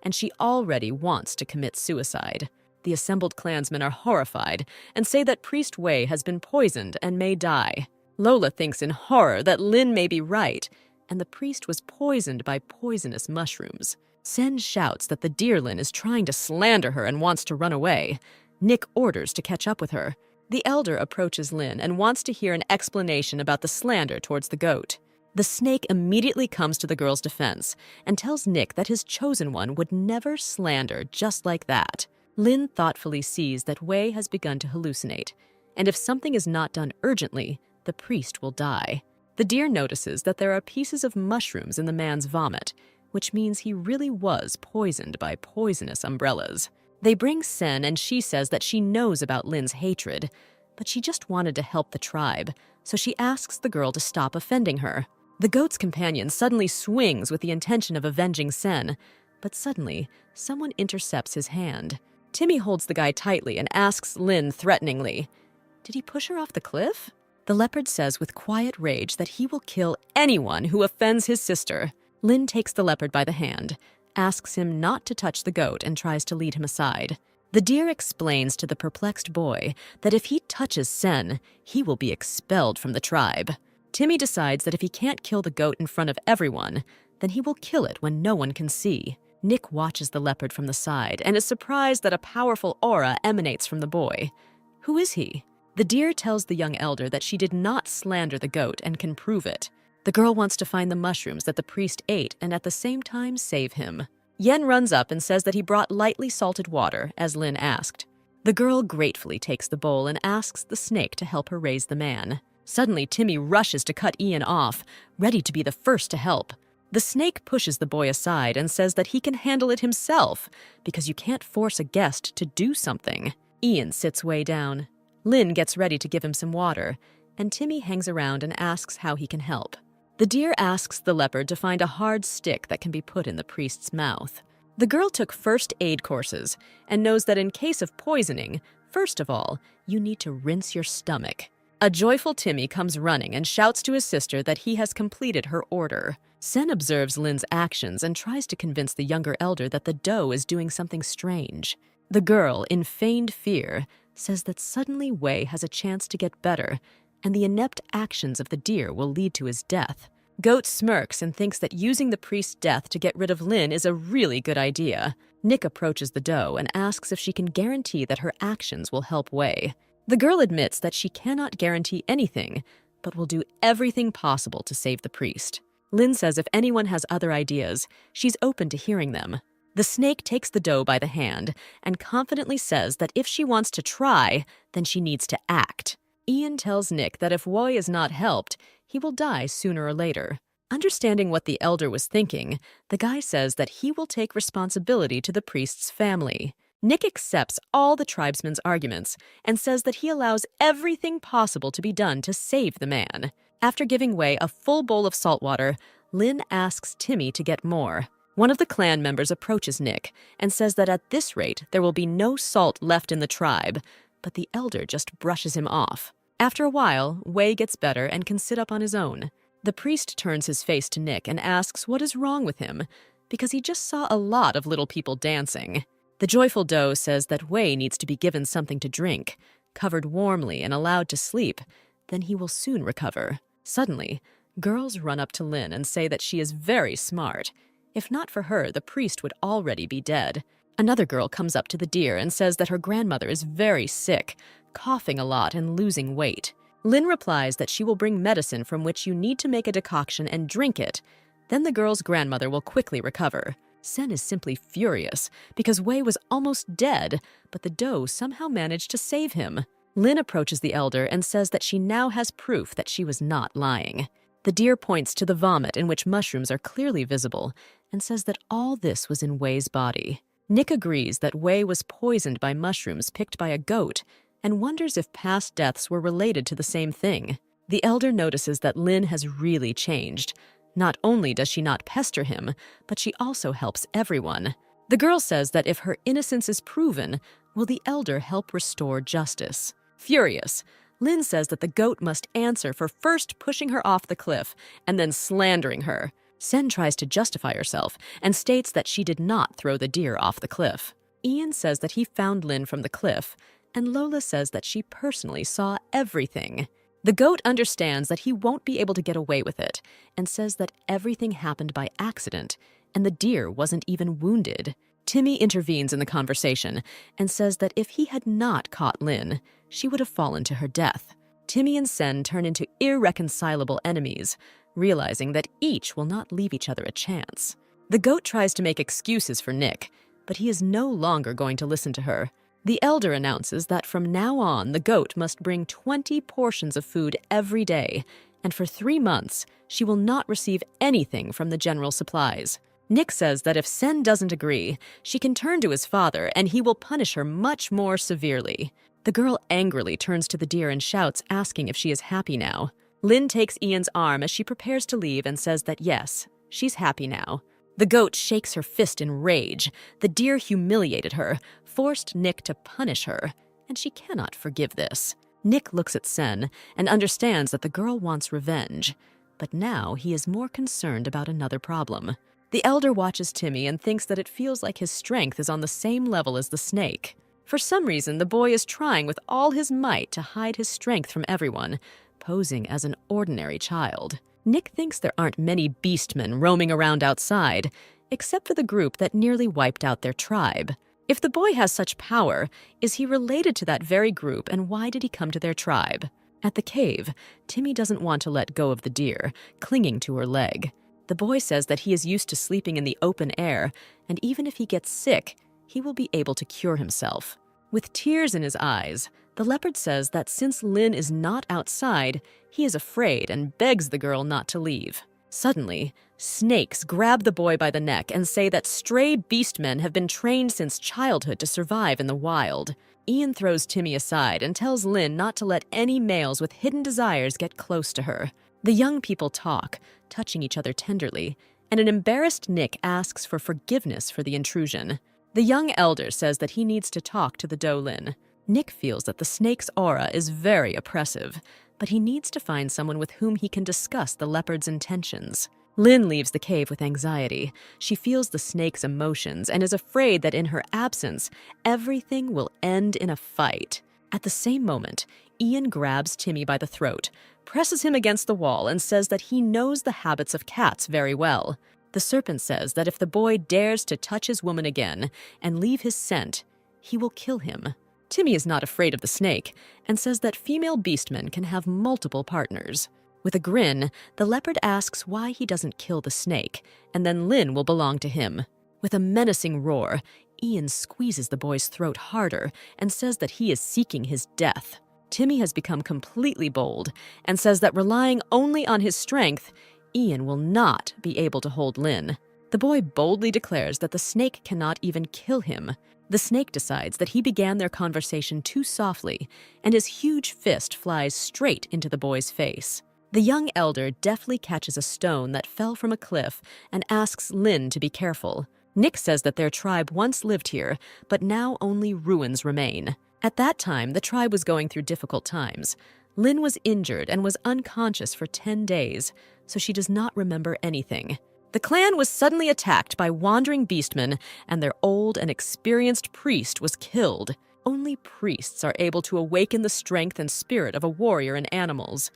and she already wants to commit suicide. The assembled clansmen are horrified and say that Priest Wei has been poisoned and may die. Lola thinks in horror that Lin may be right, and the priest was poisoned by poisonous mushrooms. Sen shouts that the deer Lin is trying to slander her and wants to run away. Nick orders to catch up with her. The elder approaches Lin and wants to hear an explanation about the slander towards the goat. The snake immediately comes to the girl's defense and tells Nick that his chosen one would never slander just like that. Lin thoughtfully sees that Wei has begun to hallucinate, and if something is not done urgently, the priest will die. The deer notices that there are pieces of mushrooms in the man's vomit, which means he really was poisoned by poisonous umbrellas. They bring Sen, and she says that she knows about Lin's hatred, but she just wanted to help the tribe, so she asks the girl to stop offending her. The goat's companion suddenly swings with the intention of avenging Sen, but suddenly, someone intercepts his hand. Timmy holds the guy tightly and asks Lin threateningly, "Did he push her off the cliff?" The leopard says with quiet rage that he will kill anyone who offends his sister. Lin takes the leopard by the hand, asks him not to touch the goat, and tries to lead him aside. The deer explains to the perplexed boy that if he touches Sen, he will be expelled from the tribe. Timmy decides that if he can't kill the goat in front of everyone, then he will kill it when no one can see. Nick watches the leopard from the side and is surprised that a powerful aura emanates from the boy. Who is he? The deer tells the young elder that she did not slander the goat and can prove it. The girl wants to find the mushrooms that the priest ate and at the same time save him. Yen runs up and says that he brought lightly salted water, as Lin asked. The girl gratefully takes the bowl and asks the snake to help her raise the man. Suddenly, Timmy rushes to cut Ian off, ready to be the first to help. The snake pushes the boy aside and says that he can handle it himself, because you can't force a guest to do something. Ian sits way down. Lin gets ready to give him some water, and Timmy hangs around and asks how he can help. The deer asks the leopard to find a hard stick that can be put in the priest's mouth. The girl took first aid courses and knows that in case of poisoning, first of all, you need to rinse your stomach. A joyful Timmy comes running and shouts to his sister that he has completed her order. Sen observes Lin's actions and tries to convince the younger elder that the doe is doing something strange. The girl, in feigned fear, says that suddenly Wei has a chance to get better, and the inept actions of the deer will lead to his death. Goat smirks and thinks that using the priest's death to get rid of Lin is a really good idea. Nick approaches the doe and asks if she can guarantee that her actions will help Wei. The girl admits that she cannot guarantee anything, but will do everything possible to save the priest. Lin says if anyone has other ideas, she's open to hearing them. The snake takes the doe by the hand and confidently says that if she wants to try, then she needs to act. Ian tells Nick that if Wei is not helped, he will die sooner or later. Understanding what the elder was thinking, the guy says that he will take responsibility to the priest's family. Nick accepts all the tribesmen's arguments and says that he allows everything possible to be done to save the man. After giving Wei a full bowl of salt water, Lin asks Timmy to get more. One of the clan members approaches Nick and says that at this rate there will be no salt left in the tribe, but the elder just brushes him off. After a while, Wei gets better and can sit up on his own. The priest turns his face to Nick and asks what is wrong with him, because he just saw a lot of little people dancing. The joyful doe says that Wei needs to be given something to drink, covered warmly and allowed to sleep, then he will soon recover. Suddenly, girls run up to Lin and say that she is very smart. If not for her, the priest would already be dead. Another girl comes up to the deer and says that her grandmother is very sick, coughing a lot and losing weight. Lin replies that she will bring medicine from which you need to make a decoction and drink it. Then the girl's grandmother will quickly recover. Sen is simply furious because Wei was almost dead, but the doe somehow managed to save him. Lin approaches the elder and says that she now has proof that she was not lying. The deer points to the vomit in which mushrooms are clearly visible and says that all this was in Wei's body. Nick agrees that Wei was poisoned by mushrooms picked by a goat and wonders if past deaths were related to the same thing. The elder notices that Lin has really changed. Not only does she not pester him, but she also helps everyone. The girl says that if her innocence is proven, will the elder help restore justice? Furious, Lin says that the goat must answer for first pushing her off the cliff and then slandering her. Sen tries to justify herself and states that she did not throw the deer off the cliff. Ian says that he found Lin from the cliff, and Lola says that she personally saw everything. The goat understands that he won't be able to get away with it and says that everything happened by accident and the deer wasn't even wounded. Timmy intervenes in the conversation and says that if he had not caught Lin, she would have fallen to her death. Timmy and Sen turn into irreconcilable enemies, realizing that each will not leave each other a chance. The goat tries to make excuses for Nick, but he is no longer going to listen to her. The elder announces that from now on, the goat must bring 20 portions of food every day, and for 3 months, she will not receive anything from the general supplies. Nick says that if Sen doesn't agree, she can turn to his father and he will punish her much more severely. The girl angrily turns to the deer and shouts, asking if she is happy now. Lin takes Ian's arm as she prepares to leave and says that yes, she's happy now. The goat shakes her fist in rage. The deer humiliated her, forced Nick to punish her, and she cannot forgive this. Nick looks at Sen and understands that the girl wants revenge, but now he is more concerned about another problem. The elder watches Timmy and thinks that it feels like his strength is on the same level as the snake. For some reason, the boy is trying with all his might to hide his strength from everyone, posing as an ordinary child. Nick thinks there aren't many beastmen roaming around outside, except for the group that nearly wiped out their tribe. If the boy has such power, is he related to that very group, and why did he come to their tribe? At the cave, Timmy doesn't want to let go of the deer, clinging to her leg. The boy says that he is used to sleeping in the open air, and even if he gets sick, he will be able to cure himself. With tears in his eyes, the leopard says that since Lin is not outside, he is afraid and begs the girl not to leave. Suddenly, snakes grab the boy by the neck and say that stray beastmen have been trained since childhood to survive in the wild. Ian throws Timmy aside and tells Lin not to let any males with hidden desires get close to her. The young people talk, touching each other tenderly, and an embarrassed Nick asks for forgiveness for the intrusion. The young elder says that he needs to talk to the Dolin. Nick feels that the snake's aura is very oppressive, but he needs to find someone with whom he can discuss the leopard's intentions. Lin leaves the cave with anxiety. She feels the snake's emotions and is afraid that in her absence, everything will end in a fight. At the same moment, Ian grabs Timmy by the throat, presses him against the wall, and says that he knows the habits of cats very well. The serpent says that if the boy dares to touch his woman again and leave his scent, he will kill him. Timmy is not afraid of the snake and says that female beastmen can have multiple partners. With a grin, the leopard asks why he doesn't kill the snake, and then Lin will belong to him. With a menacing roar, Ian squeezes the boy's throat harder and says that he is seeking his death. Timmy has become completely bold and says that relying only on his strength, Ian will not be able to hold Lin. The boy boldly declares that the snake cannot even kill him. The snake decides that he began their conversation too softly, and his huge fist flies straight into the boy's face. The young elder deftly catches a stone that fell from a cliff and asks Lin to be careful. Nick says that their tribe once lived here, but now only ruins remain. At that time, the tribe was going through difficult times. Lin was injured and was unconscious for 10 days, so she does not remember anything. The clan was suddenly attacked by wandering beastmen, and their old and experienced priest was killed. Only priests are able to awaken the strength and spirit of a warrior in animals.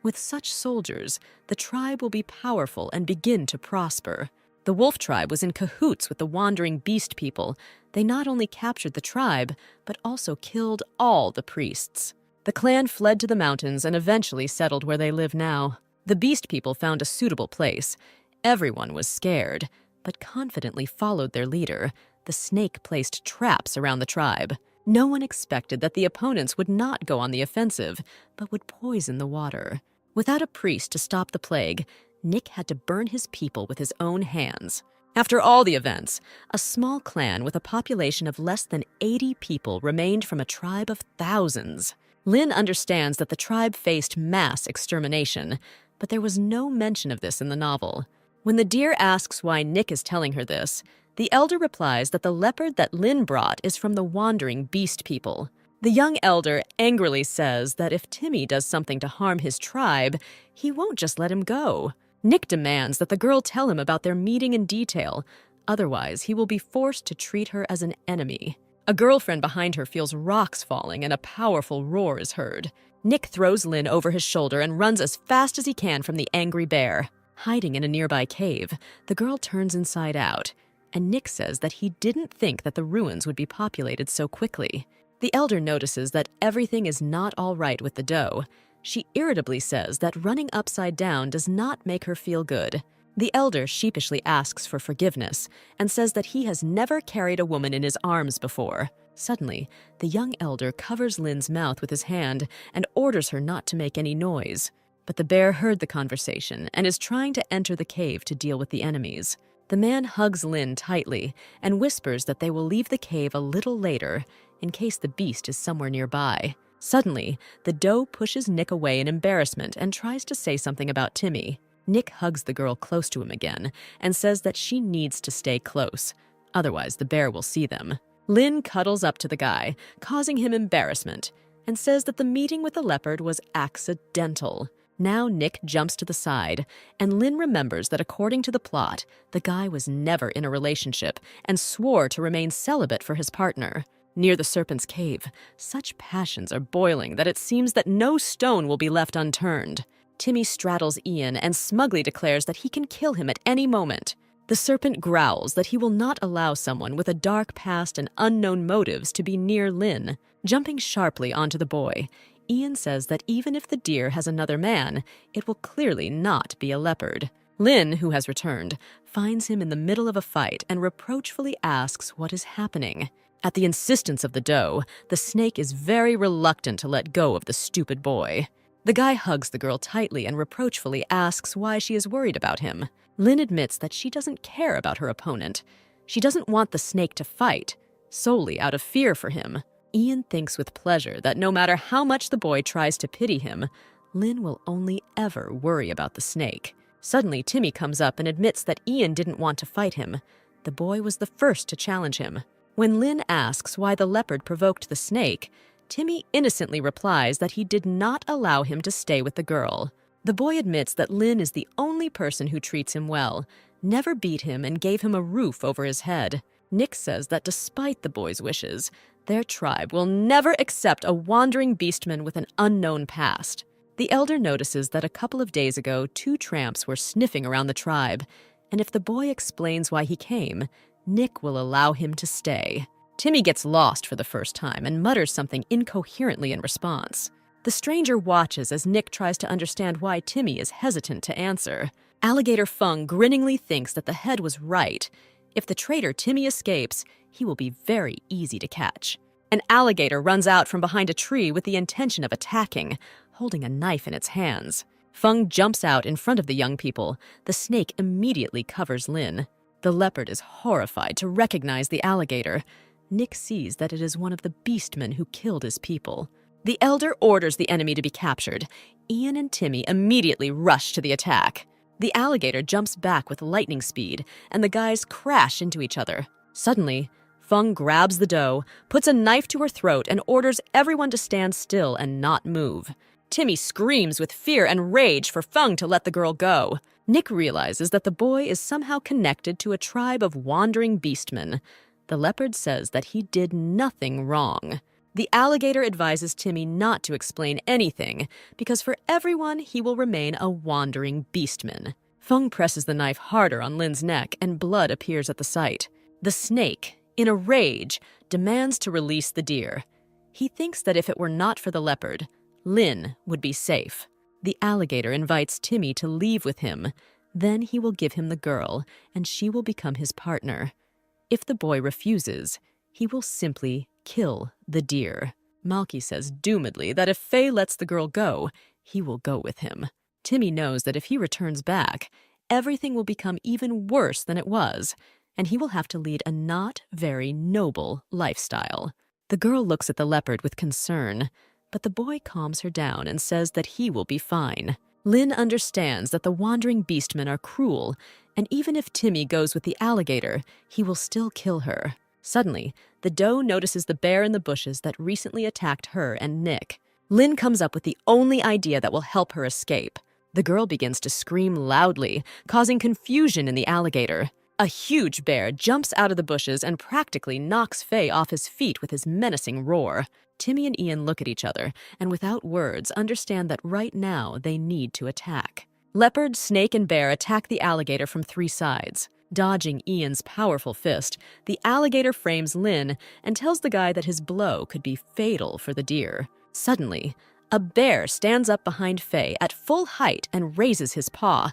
With such soldiers, the tribe will be powerful and begin to prosper. The wolf tribe was in cahoots with the wandering beast people. They not only captured the tribe, but also killed all the priests. The clan fled to the mountains and eventually settled where they live now. The beast people found a suitable place. Everyone was scared, but confidently followed their leader. The snake placed traps around the tribe. No one expected that the opponents would not go on the offensive, but would poison the water. Without a priest to stop the plague, Nick had to burn his people with his own hands. After all the events, a small clan with a population of less than 80 people remained from a tribe of thousands. Lin understands that the tribe faced mass extermination, but there was no mention of this in the novel. When the deer asks why Nick is telling her this, the elder replies that the leopard that Lin brought is from the wandering beast people. The young elder angrily says that if Timmy does something to harm his tribe, he won't just let him go. Nick demands that the girl tell him about their meeting in detail, otherwise he will be forced to treat her as an enemy. A girlfriend behind her feels rocks falling and a powerful roar is heard. Nick throws Lin over his shoulder and runs as fast as he can from the angry bear. Hiding in a nearby cave, the girl turns inside out, and Nick says that he didn't think that the ruins would be populated so quickly. The elder notices that everything is not all right with the doe. She irritably says that running upside down does not make her feel good. The elder sheepishly asks for forgiveness and says that he has never carried a woman in his arms before. Suddenly, the young elder covers Lin's mouth with his hand and orders her not to make any noise. But the bear heard the conversation and is trying to enter the cave to deal with the enemies. The man hugs Lin tightly and whispers that they will leave the cave a little later in case the beast is somewhere nearby. Suddenly, the doe pushes Nick away in embarrassment and tries to say something about Timmy. Nick hugs the girl close to him again and says that she needs to stay close, otherwise the bear will see them. Lin cuddles up to the guy, causing him embarrassment, and says that the meeting with the leopard was accidental. Now Nick jumps to the side, and Lin remembers that according to the plot, the guy was never in a relationship and swore to remain celibate for his partner. Near the serpent's cave, such passions are boiling that it seems that no stone will be left unturned. Timmy straddles Ian and smugly declares that he can kill him at any moment. The serpent growls that he will not allow someone with a dark past and unknown motives to be near Lin. Jumping sharply onto the boy, Ian says that even if the deer has another man, it will clearly not be a leopard. Lin, who has returned, finds him in the middle of a fight and reproachfully asks what is happening. At the insistence of the doe, the snake is very reluctant to let go of the stupid boy. The guy hugs the girl tightly and reproachfully asks why she is worried about him. Lin admits that she doesn't care about her opponent. She doesn't want the snake to fight, solely out of fear for him. Ian thinks with pleasure that no matter how much the boy tries to pity him, Lin will only ever worry about the snake. Suddenly, Timmy comes up and admits that Ian didn't want to fight him. The boy was the first to challenge him. When Lin asks why the leopard provoked the snake, Timmy innocently replies that he did not allow him to stay with the girl. The boy admits that Lin is the only person who treats him well, never beat him, and gave him a roof over his head. Nick says that despite the boy's wishes, their tribe will never accept a wandering beastman with an unknown past. The elder notices that a couple of days ago, 2 tramps were sniffing around the tribe, and if the boy explains why he came, Nick will allow him to stay. Timmy gets lost for the first time and mutters something incoherently in response. The stranger watches as Nick tries to understand why Timmy is hesitant to answer. Alligator Fung grinningly thinks that the head was right. If the traitor Timmy escapes, he will be very easy to catch. An alligator runs out from behind a tree with the intention of attacking, holding a knife in its hands. Fung jumps out in front of the young people. The snake immediately covers Lin. The leopard is horrified to recognize the alligator. Nick sees that it is one of the beastmen who killed his people. The elder orders the enemy to be captured. Ian and Timmy immediately rush to the attack. The alligator jumps back with lightning speed, and the guys crash into each other. Suddenly, Fung grabs the doe, puts a knife to her throat, and orders everyone to stand still and not move. Timmy screams with fear and rage for Fung to let the girl go. Nick realizes that the boy is somehow connected to a tribe of wandering beastmen. The leopard says that he did nothing wrong. The alligator advises Timmy not to explain anything, because for everyone he will remain a wandering beastman. Fung presses the knife harder on Lin's neck, and blood appears at the sight. The snake, in a rage, demands to release the deer. He thinks that if it were not for the leopard, Lin would be safe. The alligator invites Timmy to leave with him. Then he will give him the girl, and she will become his partner. If the boy refuses, he will simply kill the deer. Malky says doomedly that if Faye lets the girl go, he will go with him. Timmy knows that if he returns back, everything will become even worse than it was, and he will have to lead a not very noble lifestyle. The girl looks at the leopard with concern, but the boy calms her down and says that he will be fine. Lynn understands that the wandering beastmen are cruel, and even if Timmy goes with the alligator, he will still kill her. Suddenly, the doe notices the bear in the bushes that recently attacked her and Nick. Lynn comes up with the only idea that will help her escape. The girl begins to scream loudly, causing confusion in the alligator. A huge bear jumps out of the bushes and practically knocks Faye off his feet with his menacing roar. Timmy and Ian look at each other and without words understand that right now they need to attack. Leopard, snake, and bear attack the alligator from 3 sides. Dodging Ian's powerful fist, the alligator frames Lynn and tells the guy that his blow could be fatal for the deer. Suddenly, a bear stands up behind Faye at full height and raises his paw.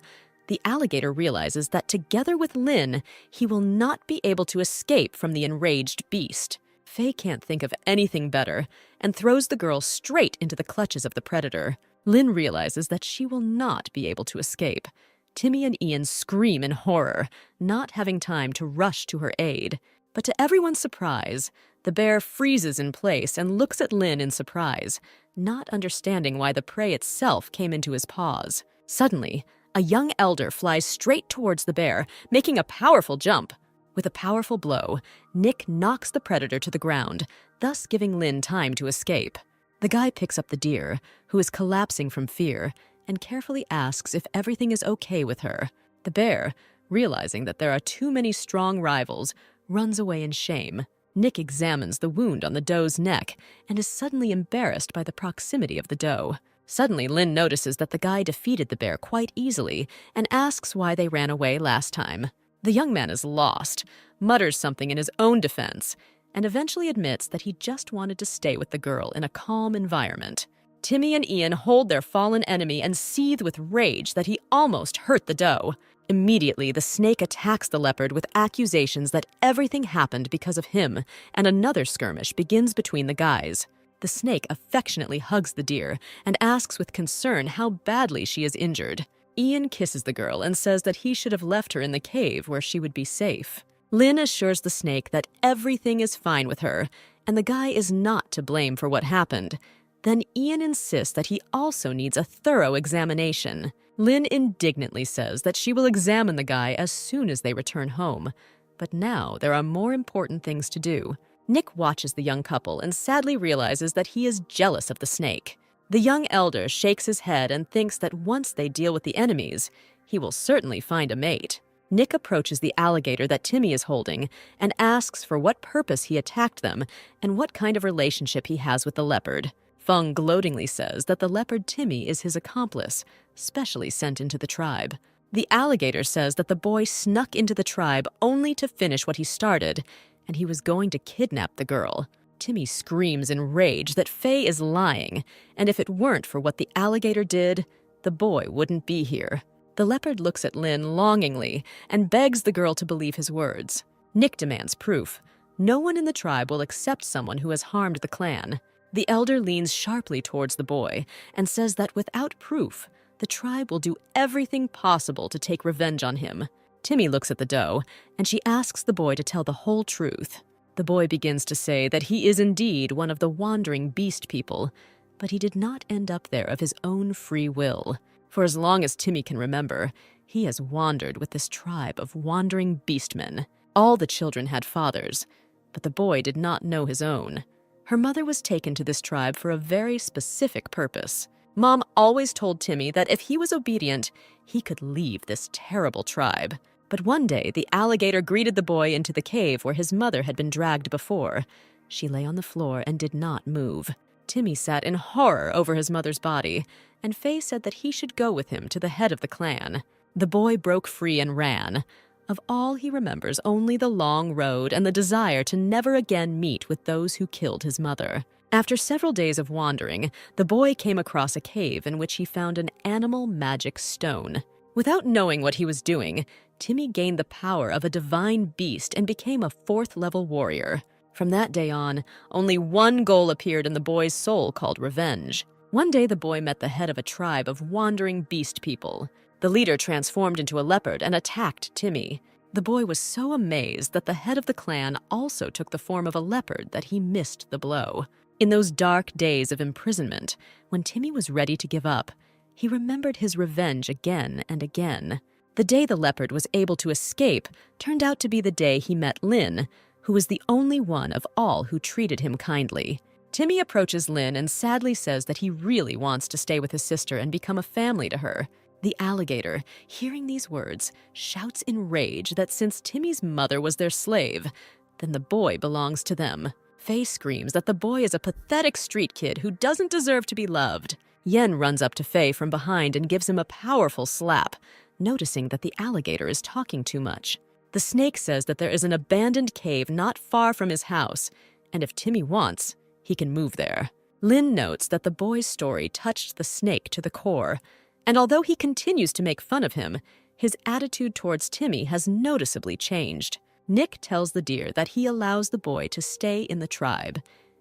The alligator realizes that together with Lynn, he will not be able to escape from the enraged beast. Faye can't think of anything better and throws the girl straight into the clutches of the predator. Lynn realizes that she will not be able to escape. Timmy and Ian scream in horror, not having time to rush to her aid. But to everyone's surprise, the bear freezes in place and looks at Lynn in surprise, not understanding why the prey itself came into his paws. Suddenly, a young elder flies straight towards the bear, making a powerful jump. With a powerful blow, Nick knocks the predator to the ground, thus giving Lynn time to escape. The guy picks up the deer, who is collapsing from fear, and carefully asks if everything is okay with her. The bear, realizing that there are too many strong rivals, runs away in shame. Nick examines the wound on the doe's neck and is suddenly embarrassed by the proximity of the doe. Suddenly, Lynn notices that the guy defeated the bear quite easily and asks why they ran away last time. The young man is lost, mutters something in his own defense, and eventually admits that he just wanted to stay with the girl in a calm environment. Timmy and Ian hold their fallen enemy and seethe with rage that he almost hurt the doe. Immediately, the snake attacks the leopard with accusations that everything happened because of him, and another skirmish begins between the guys. The snake affectionately hugs the deer and asks with concern how badly she is injured. Ian kisses the girl and says that he should have left her in the cave where she would be safe. Lynn assures the snake that everything is fine with her, and the guy is not to blame for what happened. Then Ian insists that he also needs a thorough examination. Lynn indignantly says that she will examine the guy as soon as they return home. But now there are more important things to do. Nick watches the young couple and sadly realizes that he is jealous of the snake. The young elder shakes his head and thinks that once they deal with the enemies, he will certainly find a mate. Nick approaches the alligator that Timmy is holding and asks for what purpose he attacked them and what kind of relationship he has with the leopard. Fung gloatingly says that the leopard Timmy is his accomplice, specially sent into the tribe. The alligator says that the boy snuck into the tribe only to finish what he started, and he was going to kidnap the girl. Timmy screams in rage that Faye is lying, and if it weren't for what the alligator did, the boy wouldn't be here. The leopard looks at Lynn longingly and begs the girl to believe his words. Nick demands proof. No one in the tribe will accept someone who has harmed the clan. The elder leans sharply towards the boy and says that without proof, the tribe will do everything possible to take revenge on him. Timmy looks at the doe, and she asks the boy to tell the whole truth. The boy begins to say that he is indeed one of the wandering beast people, but he did not end up there of his own free will. For as long as Timmy can remember, he has wandered with this tribe of wandering beastmen. All the children had fathers, but the boy did not know his own. Her mother was taken to this tribe for a very specific purpose. Mom always told Timmy that if he was obedient, he could leave this terrible tribe. But one day, the alligator greeted the boy into the cave where his mother had been dragged before. She lay on the floor and did not move. Timmy sat in horror over his mother's body, and Faye said that he should go with him to the head of the clan. The boy broke free and ran. Of all he remembers only the long road and the desire to never again meet with those who killed his mother. After several days of wandering, the boy came across a cave in which he found an animal magic stone. Without knowing what he was doing, Timmy gained the power of a divine beast and became a 4th-level warrior. From that day on, only one goal appeared in the boy's soul called revenge. One day the boy met the head of a tribe of wandering beast people. The leader transformed into a leopard and attacked Timmy. The boy was so amazed that the head of the clan also took the form of a leopard that he missed the blow. In those dark days of imprisonment, when Timmy was ready to give up, he remembered his revenge again and again. The day the leopard was able to escape turned out to be the day he met Lin, who was the only one of all who treated him kindly. Timmy approaches Lin and sadly says that he really wants to stay with his sister and become a family to her. The alligator, hearing these words, shouts in rage that since Timmy's mother was their slave, then the boy belongs to them. Faye screams that the boy is a pathetic street kid who doesn't deserve to be loved. Yen runs up to Faye from behind and gives him a powerful slap, noticing that the alligator is talking too much. The snake says that there is an abandoned cave not far from his house, and if Timmy wants, he can move there. Lin notes that the boy's story touched the snake to the core, and although he continues to make fun of him, his attitude towards Timmy has noticeably changed. Nick tells the deer that he allows the boy to stay in the tribe,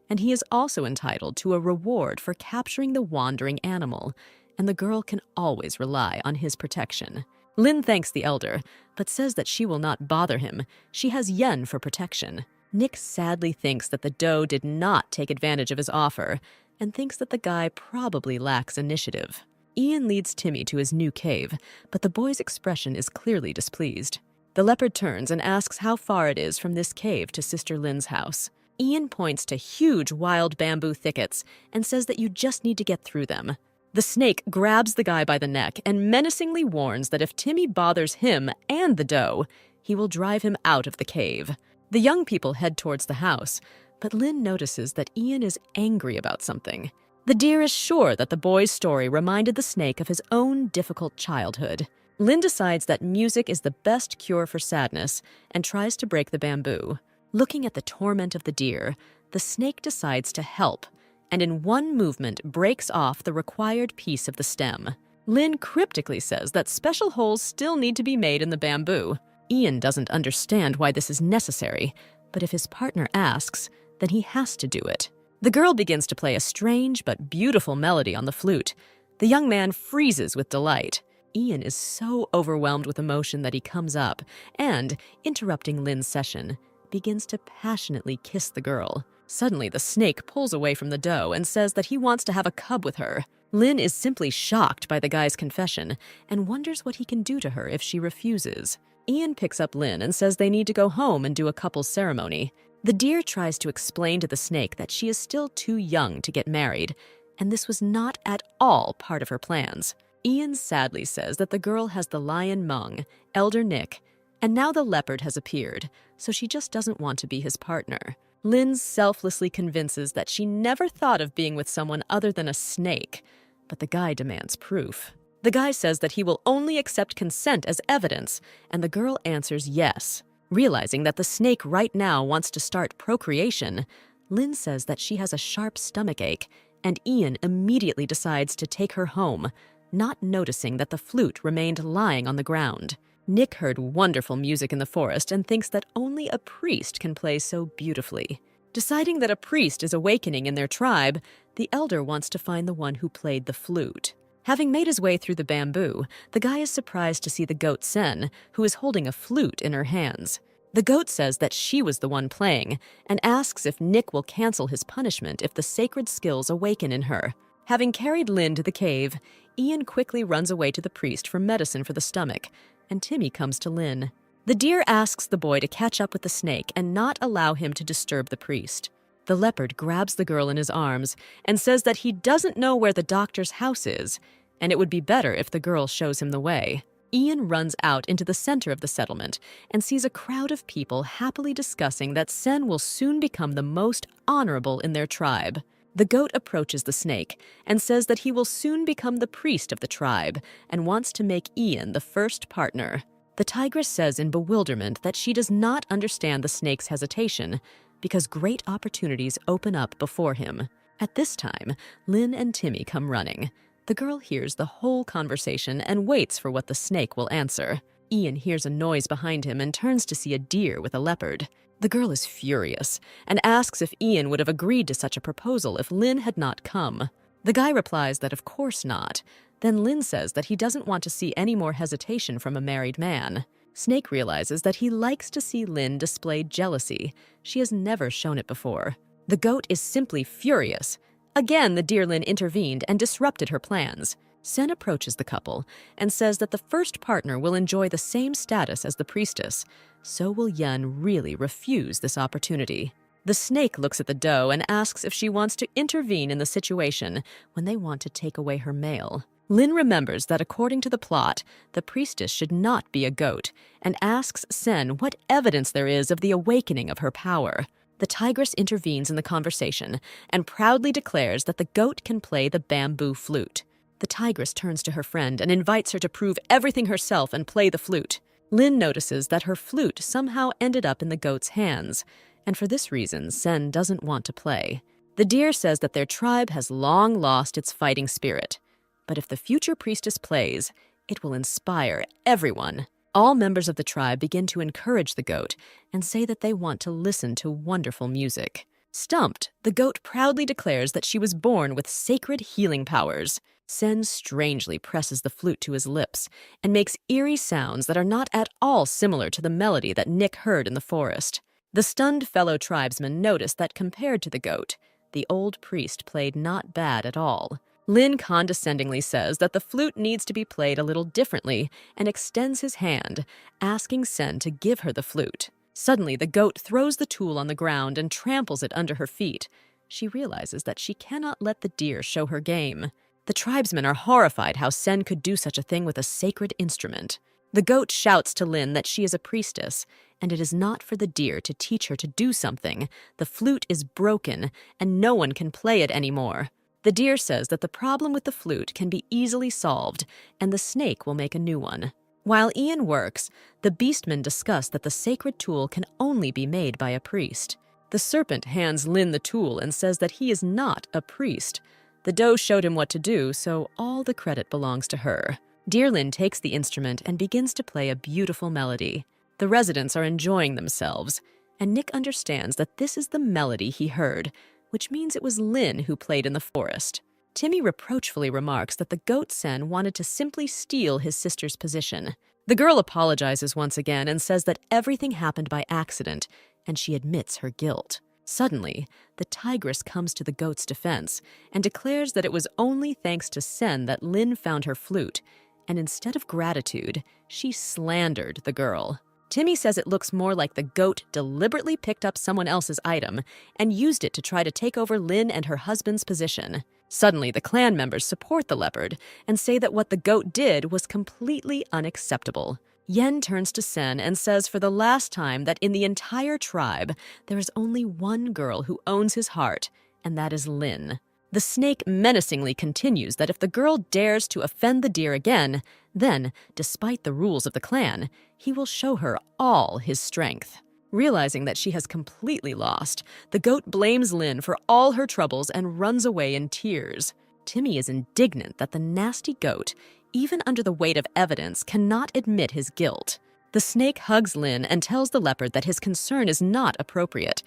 and he is also entitled to a reward for capturing the wandering animal, and the girl can always rely on his protection. Lin thanks the elder, but says that she will not bother him. She has Yen for protection. Nick sadly thinks that the doe did not take advantage of his offer, and thinks that the guy probably lacks initiative. Ian leads Timmy to his new cave, but the boy's expression is clearly displeased. The leopard turns and asks how far it is from this cave to Sister Lin's house. Ian points to huge wild bamboo thickets and says that you just need to get through them. The snake grabs the guy by the neck and menacingly warns that if Timmy bothers him and the doe, he will drive him out of the cave. The young people head towards the house, but Lin notices that Ian is angry about something. The deer is sure that the boy's story reminded the snake of his own difficult childhood. Lin decides that music is the best cure for sadness and tries to break the bamboo. Looking at the torment of the deer, the snake decides to help, and in one movement breaks off the required piece of the stem. Lin cryptically says that special holes still need to be made in the bamboo. Ian doesn't understand why this is necessary, but if his partner asks, then he has to do it. The girl begins to play a strange but beautiful melody on the flute. The young man freezes with delight. Ian is so overwhelmed with emotion that he comes up and, interrupting Lin's session, begins to passionately kiss the girl. Suddenly, the snake pulls away from the doe and says that he wants to have a cub with her. Lin is simply shocked by the guy's confession and wonders what he can do to her if she refuses. Ian picks up Lin and says they need to go home and do a couple's ceremony. The deer tries to explain to the snake that she is still too young to get married, and this was not at all part of her plans. Ian sadly says that the girl has the lion Meng, Elder Nick, and now the leopard has appeared, so she just doesn't want to be his partner. Lin selflessly convinces that she never thought of being with someone other than a snake, but the guy demands proof. The guy says that he will only accept consent as evidence, and the girl answers yes. Realizing that the snake right now wants to start procreation, Lin says that she has a sharp stomachache, and Ian immediately decides to take her home, not noticing that the flute remained lying on the ground. Nick heard wonderful music in the forest and thinks that only a priest can play so beautifully. Deciding that a priest is awakening in their tribe, the elder wants to find the one who played the flute. Having made his way through the bamboo, the guy is surprised to see the goat Sen, who is holding a flute in her hands. The goat says that she was the one playing, and asks if Nick will cancel his punishment if the sacred skills awaken in her. Having carried Lin to the cave, Ian quickly runs away to the priest for medicine for the stomach, and Timmy comes to Lin. The deer asks the boy to catch up with the snake and not allow him to disturb the priest. The leopard grabs the girl in his arms and says that he doesn't know where the doctor's house is, and it would be better if the girl shows him the way. Ian runs out into the center of the settlement and sees a crowd of people happily discussing that Sen will soon become the most honorable in their tribe. The goat approaches the snake and says that he will soon become the priest of the tribe and wants to make Ian the first partner. The tigress says in bewilderment that she does not understand the snake's hesitation because great opportunities open up before him. At this time, Lin and Timmy come running. The girl hears the whole conversation and waits for what the snake will answer. Ian hears a noise behind him and turns to see a deer with a leopard. The girl is furious and asks if Ian would have agreed to such a proposal if Lin had not come. The guy replies that of course not. Then Lin says that he doesn't want to see any more hesitation from a married man. Snake realizes that he likes to see Lin display jealousy. She has never shown it before. The goat is simply furious. Again, the deer Lin intervened and disrupted her plans. Sen approaches the couple and says that the first partner will enjoy the same status as the priestess. So will Yun really refuse this opportunity? The snake looks at the doe and asks if she wants to intervene in the situation when they want to take away her male. Lin remembers that according to the plot, the priestess should not be a goat and asks Sen what evidence there is of the awakening of her power. The tigress intervenes in the conversation and proudly declares that the goat can play the bamboo flute. The tigress turns to her friend and invites her to prove everything herself and play the flute. Lin notices that her flute somehow ended up in the goat's hands, and for this reason, Sen doesn't want to play. The deer says that their tribe has long lost its fighting spirit. But if the future priestess plays, it will inspire everyone. All members of the tribe begin to encourage the goat and say that they want to listen to wonderful music. Stumped, the goat proudly declares that she was born with sacred healing powers. Sen strangely presses the flute to his lips and makes eerie sounds that are not at all similar to the melody that Nick heard in the forest. The stunned fellow tribesmen notice that compared to the goat, the old priest played not bad at all. Lin condescendingly says that the flute needs to be played a little differently and extends his hand, asking Sen to give her the flute. Suddenly, the goat throws the tool on the ground and tramples it under her feet. She realizes that she cannot let the deer show her game. The tribesmen are horrified how Sen could do such a thing with a sacred instrument. The goat shouts to Lin that she is a priestess, and it is not for the deer to teach her to do something. The flute is broken, and no one can play it anymore. The deer says that the problem with the flute can be easily solved, and the snake will make a new one. While Ian works, the beastmen discuss that the sacred tool can only be made by a priest. The serpent hands Lin the tool and says that he is not a priest. The doe showed him what to do, so all the credit belongs to her. Deer Lin takes the instrument and begins to play a beautiful melody. The residents are enjoying themselves, and Nick understands that this is the melody he heard, which means it was Lin who played in the forest. Timmy reproachfully remarks that the goat Sen wanted to simply steal his sister's position. The girl apologizes once again and says that everything happened by accident, and she admits her guilt. Suddenly, the tigress comes to the goat's defense and declares that it was only thanks to Sen that Lin found her flute, and instead of gratitude, she slandered the girl. Timmy says it looks more like the goat deliberately picked up someone else's item and used it to try to take over Lin and her husband's position. Suddenly, the clan members support the leopard and say that what the goat did was completely unacceptable. Yen turns to Sen and says for the last time that in the entire tribe, there is only one girl who owns his heart, and that is Lin. The snake menacingly continues that if the girl dares to offend the deer again, then, despite the rules of the clan, he will show her all his strength. Realizing that she has completely lost, the goat blames Lin for all her troubles and runs away in tears. Timmy is indignant that the nasty goat, even under the weight of evidence, cannot admit his guilt. The snake hugs Lin and tells the leopard that his concern is not appropriate.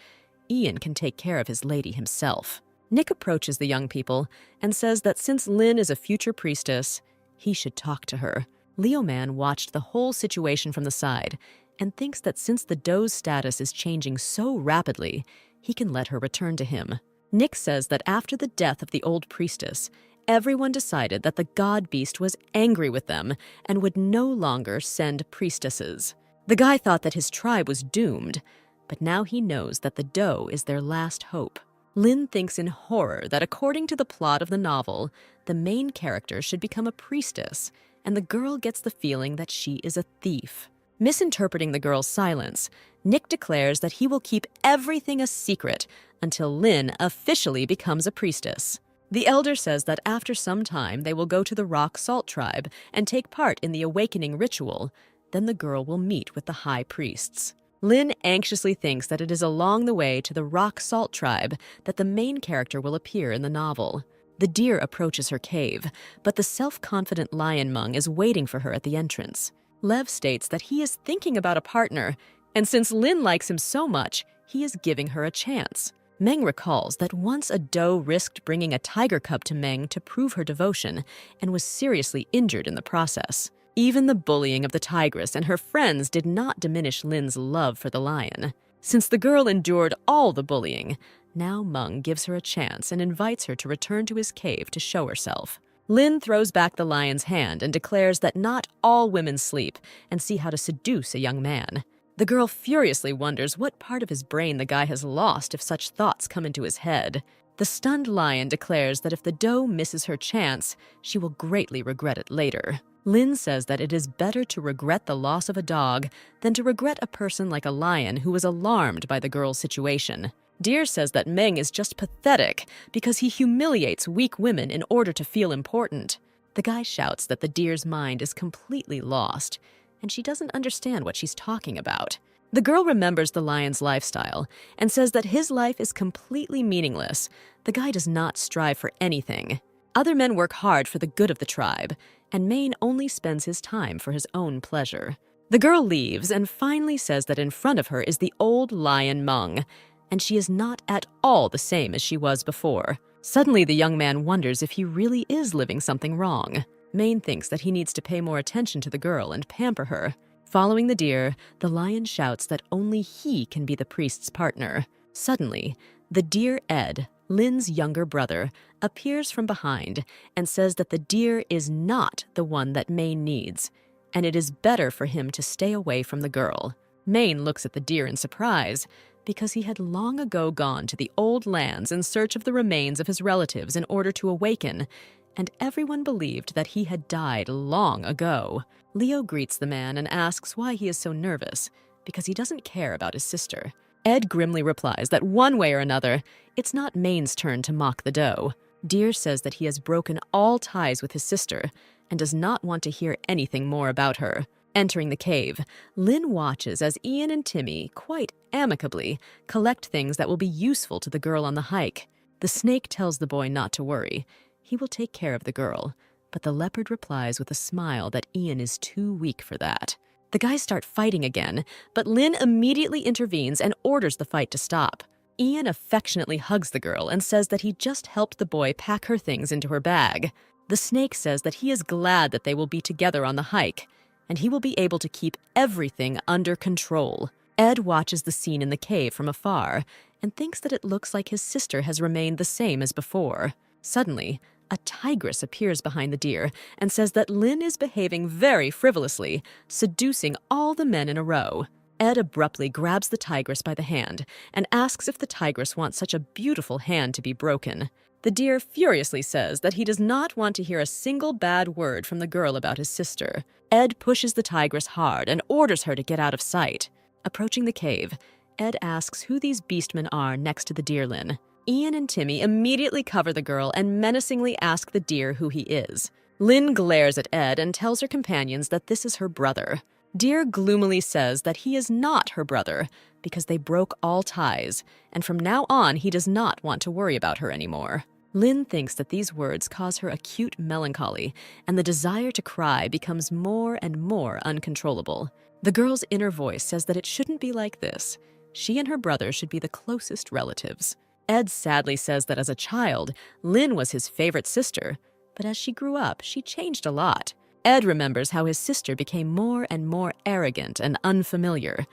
Ian can take care of his lady himself. Nick approaches the young people and says that since Lin is a future priestess, he should talk to her. Leo Man watched the whole situation from the side and thinks that since the doe's status is changing so rapidly, he can let her return to him. Nick says that after the death of the old priestess, everyone decided that the god beast was angry with them and would no longer send priestesses. The guy thought that his tribe was doomed, but now he knows that the doe is their last hope. Lin thinks in horror that according to the plot of the novel, the main character should become a priestess, and the girl gets the feeling that she is a thief. Misinterpreting the girl's silence, Nick declares that he will keep everything a secret until Lin officially becomes a priestess. The elder says that after some time they will go to the Rock Salt tribe and take part in the awakening ritual. Then the girl will meet with the high priests. Lin anxiously thinks that it is along the way to the Rock Salt tribe that the main character will appear in the novel. The deer approaches her cave, but the self-confident lion Mung is waiting for her at the entrance. Lev states that he is thinking about a partner, and since Lin likes him so much, he is giving her a chance. Meng recalls that once a doe risked bringing a tiger cub to Meng to prove her devotion and was seriously injured in the process. Even the bullying of the tigress and her friends did not diminish Lin's love for the lion. Since the girl endured all the bullying, now Meng gives her a chance and invites her to return to his cave to show herself. Lin throws back the lion's hand and declares that not all women sleep and see how to seduce a young man. The girl furiously wonders what part of his brain the guy has lost if such thoughts come into his head. The stunned lion declares that if the doe misses her chance, she will greatly regret it later. Lin says that it is better to regret the loss of a dog than to regret a person like a lion who was alarmed by the girl's situation. Deer says that Meng is just pathetic because he humiliates weak women in order to feel important. The guy shouts that the deer's mind is completely lost, and she doesn't understand what she's talking about. The girl remembers the lion's lifestyle and says that his life is completely meaningless. The guy does not strive for anything. Other men work hard for the good of the tribe, and Maine only spends his time for his own pleasure. The girl leaves and finally says that in front of her is the old lion Meng, and she is not at all the same as she was before. Suddenly, the young man wonders if he really is living something wrong. Maine thinks that he needs to pay more attention to the girl and pamper her. Following the deer, the lion shouts that only he can be the priest's partner. Suddenly, the deer Ed, Lin's younger brother, appears from behind and says that the deer is not the one that Maine needs, and it is better for him to stay away from the girl. Maine looks at the deer in surprise because he had long ago gone to the old lands in search of the remains of his relatives in order to awaken, and everyone believed that he had died long ago. Leo greets the man and asks why he is so nervous, because he doesn't care about his sister. Ed grimly replies that one way or another, it's not Maine's turn to mock the doe. Deer says that he has broken all ties with his sister and does not want to hear anything more about her. Entering the cave, Lin watches as Ian and Timmy, quite amicably, collect things that will be useful to the girl on the hike. The snake tells the boy not to worry. He will take care of the girl, but the leopard replies with a smile that Ian is too weak for that. The guys start fighting again, but Lin immediately intervenes and orders the fight to stop. Ian affectionately hugs the girl and says that he just helped the boy pack her things into her bag. The snake says that he is glad that they will be together on the hike, and he will be able to keep everything under control. Ed watches the scene in the cave from afar and thinks that it looks like his sister has remained the same as before. Suddenly, a tigress appears behind the deer and says that Lin is behaving very frivolously, seducing all the men in a row. Ed abruptly grabs the tigress by the hand and asks if the tigress wants such a beautiful hand to be broken. The deer furiously says that he does not want to hear a single bad word from the girl about his sister. Ed pushes the tigress hard and orders her to get out of sight. Approaching the cave, Ed asks who these beastmen are next to the deerlin. Ian and Timmy immediately cover the girl and menacingly ask the deer who he is. Lin glares at Ed and tells her companions that this is her brother. Deer gloomily says that he is not her brother because they broke all ties, and from now on he does not want to worry about her anymore. Lin thinks that these words cause her acute melancholy, and the desire to cry becomes more and more uncontrollable. The girl's inner voice says that it shouldn't be like this. She and her brother should be the closest relatives. Ed sadly says that as a child, Lin was his favorite sister, but as she grew up, she changed a lot. Ed remembers how his sister became more and more arrogant and unfamiliar.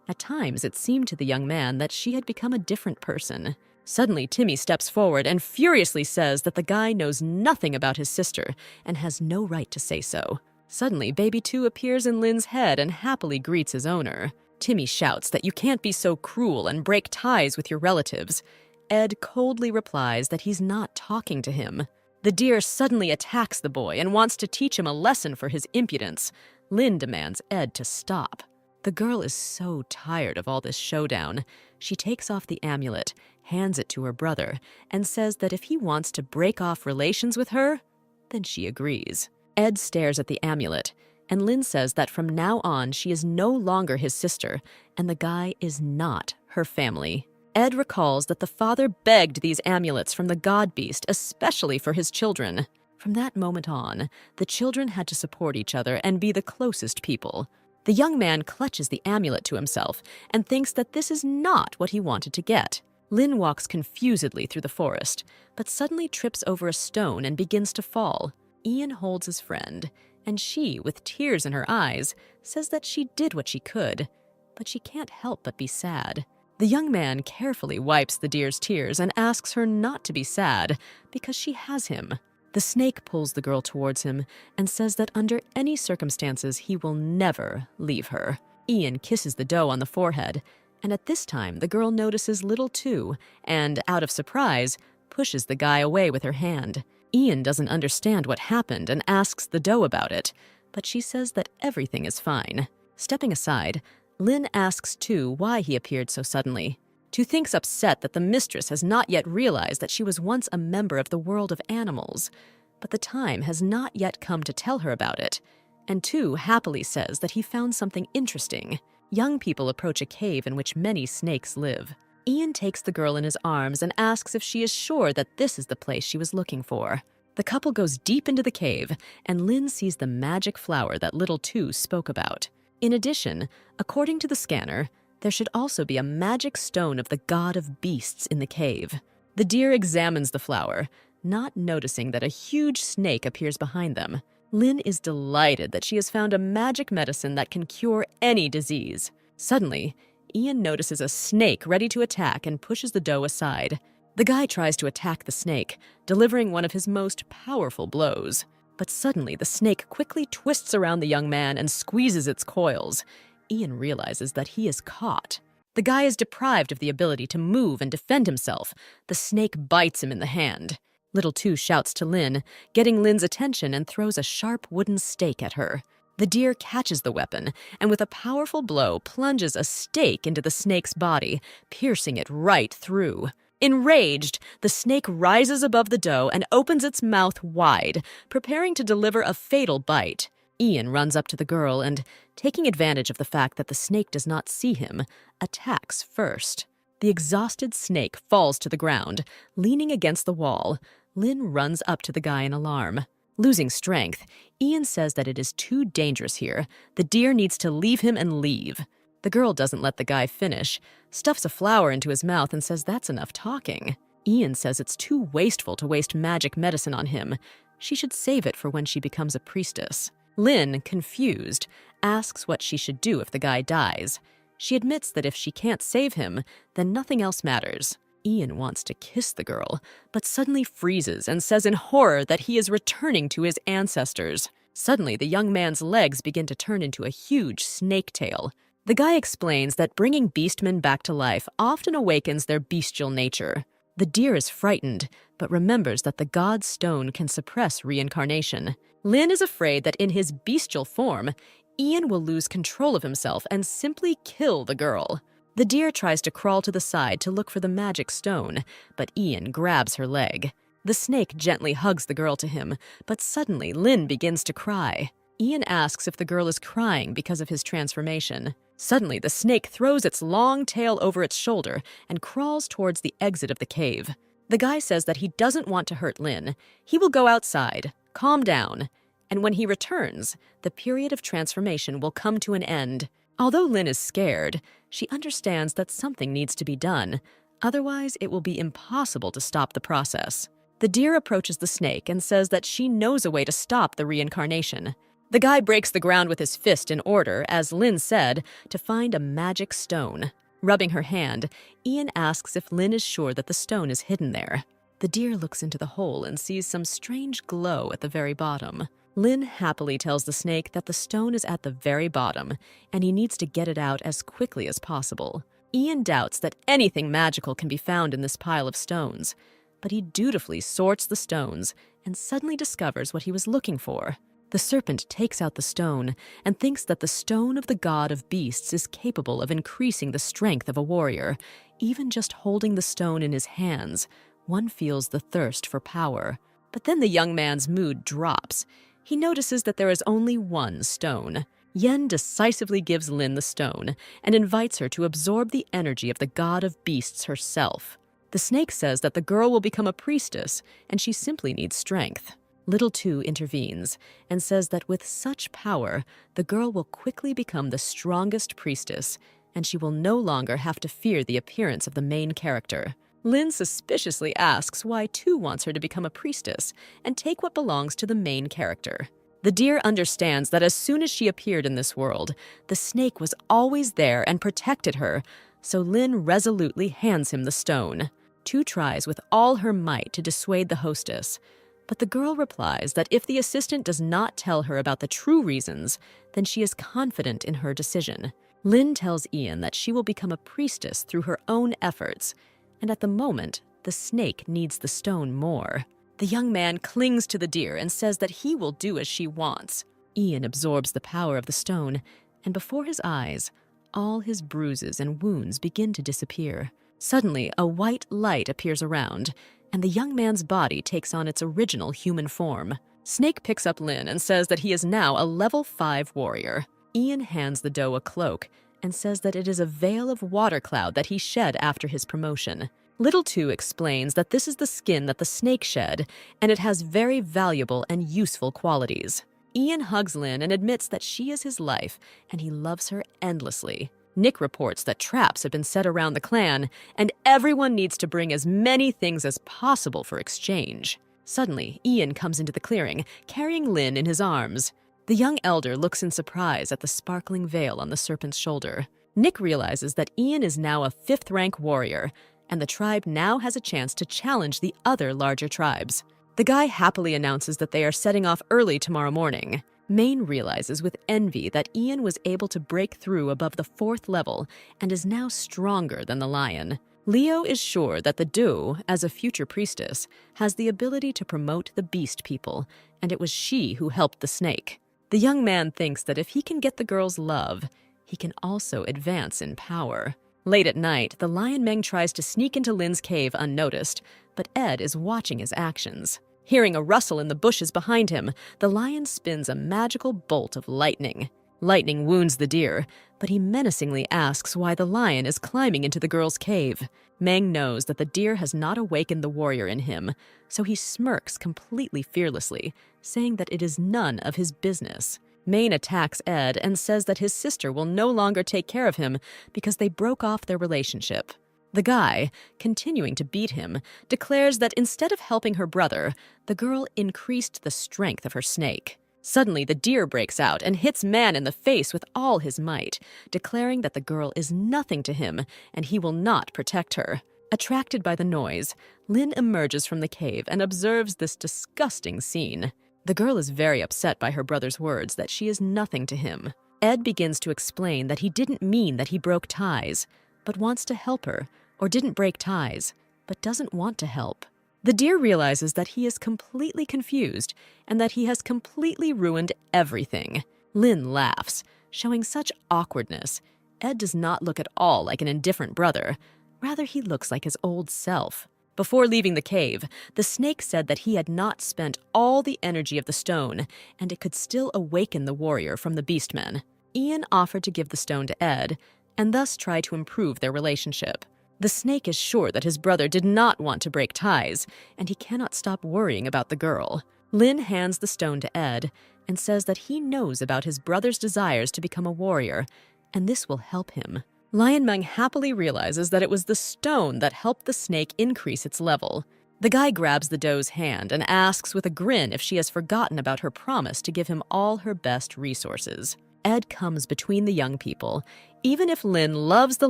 At times, it seemed to the young man that she had become a different person. Suddenly, Timmy steps forward and furiously says that the guy knows nothing about his sister and has no right to say so. Suddenly, Baby 2 appears in Lin's head and happily greets his owner. Timmy shouts that you can't be so cruel and break ties with your relatives. Ed coldly replies that he's not talking to him. The deer suddenly attacks the boy and wants to teach him a lesson for his impudence. Lin demands Ed to stop. The girl is so tired of all this showdown. She takes off the amulet, hands it to her brother, and says that if he wants to break off relations with her, then she agrees. Ed stares at the amulet, and Lin says that from now on she is no longer his sister, and the guy is not her family. Ed recalls that the father begged these amulets from the god beast, especially for his children. From that moment on, the children had to support each other and be the closest people. The young man clutches the amulet to himself and thinks that this is not what he wanted to get. Lin walks confusedly through the forest, but suddenly trips over a stone and begins to fall. Ian holds his friend, and she, with tears in her eyes, says that she did what she could, but she can't help but be sad. The young man carefully wipes the deer's tears and asks her not to be sad because she has him. The snake pulls the girl towards him and says that under any circumstances he will never leave her. Ian kisses the doe on the forehead, and at this time the girl notices Little Two and, out of surprise, pushes the guy away with her hand. Ian doesn't understand what happened and asks the doe about it, but she says that everything is fine. Stepping aside, Lin asks Two why he appeared so suddenly. Two thinks upset that the mistress has not yet realized that she was once a member of the world of animals, but the time has not yet come to tell her about it, and Two happily says that he found something interesting. Young people approach a cave in which many snakes live. Ian takes the girl in his arms and asks if she is sure that this is the place she was looking for. The couple goes deep into the cave, and Lin sees the magic flower that Little Two spoke about. In addition, according to the scanner, there should also be a magic stone of the god of beasts in the cave. The deer examines the flower, not noticing that a huge snake appears behind them. Lin is delighted that she has found a magic medicine that can cure any disease. Suddenly, Ian notices a snake ready to attack and pushes the doe aside. The guy tries to attack the snake, delivering one of his most powerful blows. But suddenly, the snake quickly twists around the young man and squeezes its coils. Ian realizes that he is caught. The guy is deprived of the ability to move and defend himself. The snake bites him in the hand. Little Two shouts to Lin, getting Lin's attention, and throws a sharp wooden stake at her. The deer catches the weapon and with a powerful blow plunges a stake into the snake's body, piercing it right through. Enraged, the snake rises above the doe and opens its mouth wide, preparing to deliver a fatal bite. Ian runs up to the girl and, taking advantage of the fact that the snake does not see him, attacks first. The exhausted snake falls to the ground. Leaning against the wall, Lin runs up to the guy in alarm. Losing strength, Ian says that it is too dangerous here. The deer needs to leave him and leave. The girl doesn't let the guy finish, stuffs a flower into his mouth and says that's enough talking. Ian says it's too wasteful to waste magic medicine on him. She should save it for when she becomes a priestess. Lin, confused, asks what she should do if the guy dies. She admits that if she can't save him, then nothing else matters. Ian wants to kiss the girl, but suddenly freezes and says in horror that he is returning to his ancestors. Suddenly, the young man's legs begin to turn into a huge snake tail. The guy explains that bringing beastmen back to life often awakens their bestial nature. The deer is frightened, but remembers that the god's stone can suppress reincarnation. Lin is afraid that in his bestial form, Ian will lose control of himself and simply kill the girl. The deer tries to crawl to the side to look for the magic stone, but Ian grabs her leg. The snake gently hugs the girl to him, but suddenly Lin begins to cry. Ian asks if the girl is crying because of his transformation. Suddenly, the snake throws its long tail over its shoulder and crawls towards the exit of the cave. The guy says that he doesn't want to hurt Lin. He will go outside, calm down, and when he returns, the period of transformation will come to an end. Although Lin is scared, she understands that something needs to be done. Otherwise, it will be impossible to stop the process. The deer approaches the snake and says that she knows a way to stop the reincarnation. The guy breaks the ground with his fist in order, as Lin said, to find a magic stone. Rubbing her hand, Ian asks if Lin is sure that the stone is hidden there. The deer looks into the hole and sees some strange glow at the very bottom. Lin happily tells the snake that the stone is at the very bottom, and he needs to get it out as quickly as possible. Ian doubts that anything magical can be found in this pile of stones, but he dutifully sorts the stones and suddenly discovers what he was looking for. The serpent takes out the stone and thinks that the stone of the god of beasts is capable of increasing the strength of a warrior. Even just holding the stone in his hands, one feels the thirst for power. But then the young man's mood drops. He notices that there is only one stone. Yen decisively gives Lin the stone and invites her to absorb the energy of the god of beasts herself. The snake says that the girl will become a priestess and she simply needs strength. Little Two intervenes and says that with such power, the girl will quickly become the strongest priestess, and she will no longer have to fear the appearance of the main character. Lin suspiciously asks why Tu wants her to become a priestess and take what belongs to the main character. The deer understands that as soon as she appeared in this world, the snake was always there and protected her, so Lin resolutely hands him the stone. Tu tries with all her might to dissuade the hostess, but the girl replies that if the assistant does not tell her about the true reasons, then she is confident in her decision. Lin tells Ian that she will become a priestess through her own efforts, and at the moment, the snake needs the stone more. The young man clings to the deer and says that he will do as she wants. Ian absorbs the power of the stone, and before his eyes, all his bruises and wounds begin to disappear. Suddenly, a white light appears around, and the young man's body takes on its original human form. Snake picks up Lin and says that he is now a level 5 warrior. Ian hands the doe a cloak and says that it is a veil of water cloud that he shed after his promotion. Little Tu explains that this is the skin that the snake shed, and it has very valuable and useful qualities. Ian hugs Lin and admits that she is his life, and he loves her endlessly. Nick reports that traps have been set around the clan, and everyone needs to bring as many things as possible for exchange. Suddenly, Ian comes into the clearing, carrying Lin in his arms. The young elder looks in surprise at the sparkling veil on the serpent's shoulder. Nick realizes that Ian is now a 5th-rank warrior, and the tribe now has a chance to challenge the other larger tribes. The guy happily announces that they are setting off early tomorrow morning. Maine realizes with envy that Ian was able to break through above the 4th level and is now stronger than the lion. Leo is sure that the doe, as a future priestess, has the ability to promote the beast people, and it was she who helped the snake. The young man thinks that if he can get the girl's love, he can also advance in power. Late at night, the Lion Meng tries to sneak into Lin's cave unnoticed, but Ed is watching his actions. Hearing a rustle in the bushes behind him, the lion spins a magical bolt of lightning. Lightning wounds the deer, but he menacingly asks why the lion is climbing into the girl's cave. Meng knows that the deer has not awakened the warrior in him, so he smirks completely fearlessly, saying that it is none of his business. Maine attacks Ed and says that his sister will no longer take care of him because they broke off their relationship. The guy, continuing to beat him, declares that instead of helping her brother, the girl increased the strength of her snake. Suddenly, the deer breaks out and hits Man in the face with all his might, declaring that the girl is nothing to him and he will not protect her. Attracted by the noise, Lin emerges from the cave and observes this disgusting scene. The girl is very upset by her brother's words that she is nothing to him. Ed begins to explain that he didn't mean that he broke ties, but wants to help her, or didn't break ties, but doesn't want to help. The deer realizes that he is completely confused and that he has completely ruined everything. Lin laughs, showing such awkwardness. Ed does not look at all like an indifferent brother. Rather, he looks like his old self. Before leaving the cave, the snake said that he had not spent all the energy of the stone, and it could still awaken the warrior from the beastmen. Ian offered to give the stone to Ed, and thus try to improve their relationship. The snake is sure that his brother did not want to break ties, and he cannot stop worrying about the girl. Lin hands the stone to Ed and says that he knows about his brother's desires to become a warrior, and this will help him. Lion Meng happily realizes that it was the stone that helped the snake increase its level. The guy grabs the doe's hand and asks with a grin if she has forgotten about her promise to give him all her best resources. Ed comes between the young people. Even if Lin loves the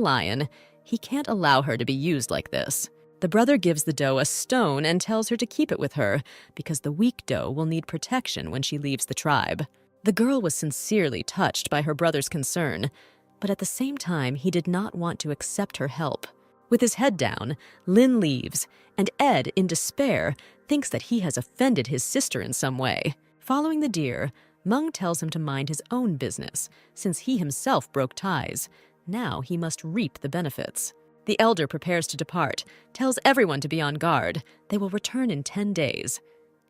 lion, he can't allow her to be used like this. The brother gives the doe a stone and tells her to keep it with her because the weak doe will need protection when she leaves the tribe. The girl was sincerely touched by her brother's concern, but at the same time, he did not want to accept her help. With his head down, Lin leaves, and Ed, in despair, thinks that he has offended his sister in some way. Following the deer, Meng tells him to mind his own business, since he himself broke ties. Now he must reap the benefits. The elder prepares to depart, tells everyone to be on guard. They will return in 10 days.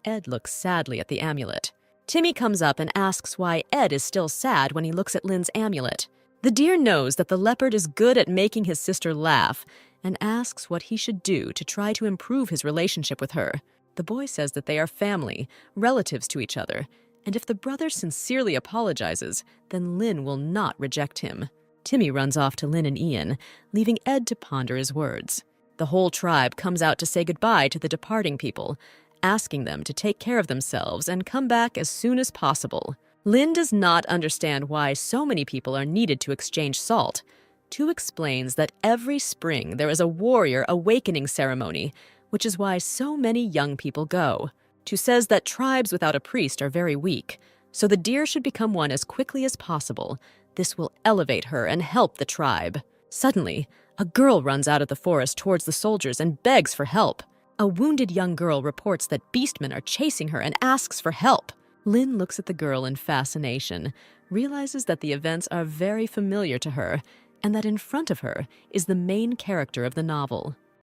Ed looks sadly at the amulet. Timmy comes up and asks why Ed is still sad when he looks at Lin's amulet. The deer knows that the leopard is good at making his sister laugh and asks what he should do to try to improve his relationship with her. The boy says that they are family, relatives to each other, and if the brother sincerely apologizes, then Lin will not reject him. Timmy runs off to Lynn and Ian, leaving Ed to ponder his words. The whole tribe comes out to say goodbye to the departing people, asking them to take care of themselves and come back as soon as possible. Lynn does not understand why so many people are needed to exchange salt. Tu explains that every spring there is a warrior awakening ceremony, which is why so many young people go. Tu says that tribes without a priest are very weak, so the deer should become one as quickly as possible. This will elevate her and help the tribe. Suddenly, a girl runs out of the forest towards the soldiers and begs for help. A wounded young girl reports that beastmen are chasing her and asks for help. Lynn looks at the girl in fascination, realizes that the events are very familiar to her, and that in front of her is the main character of the novel.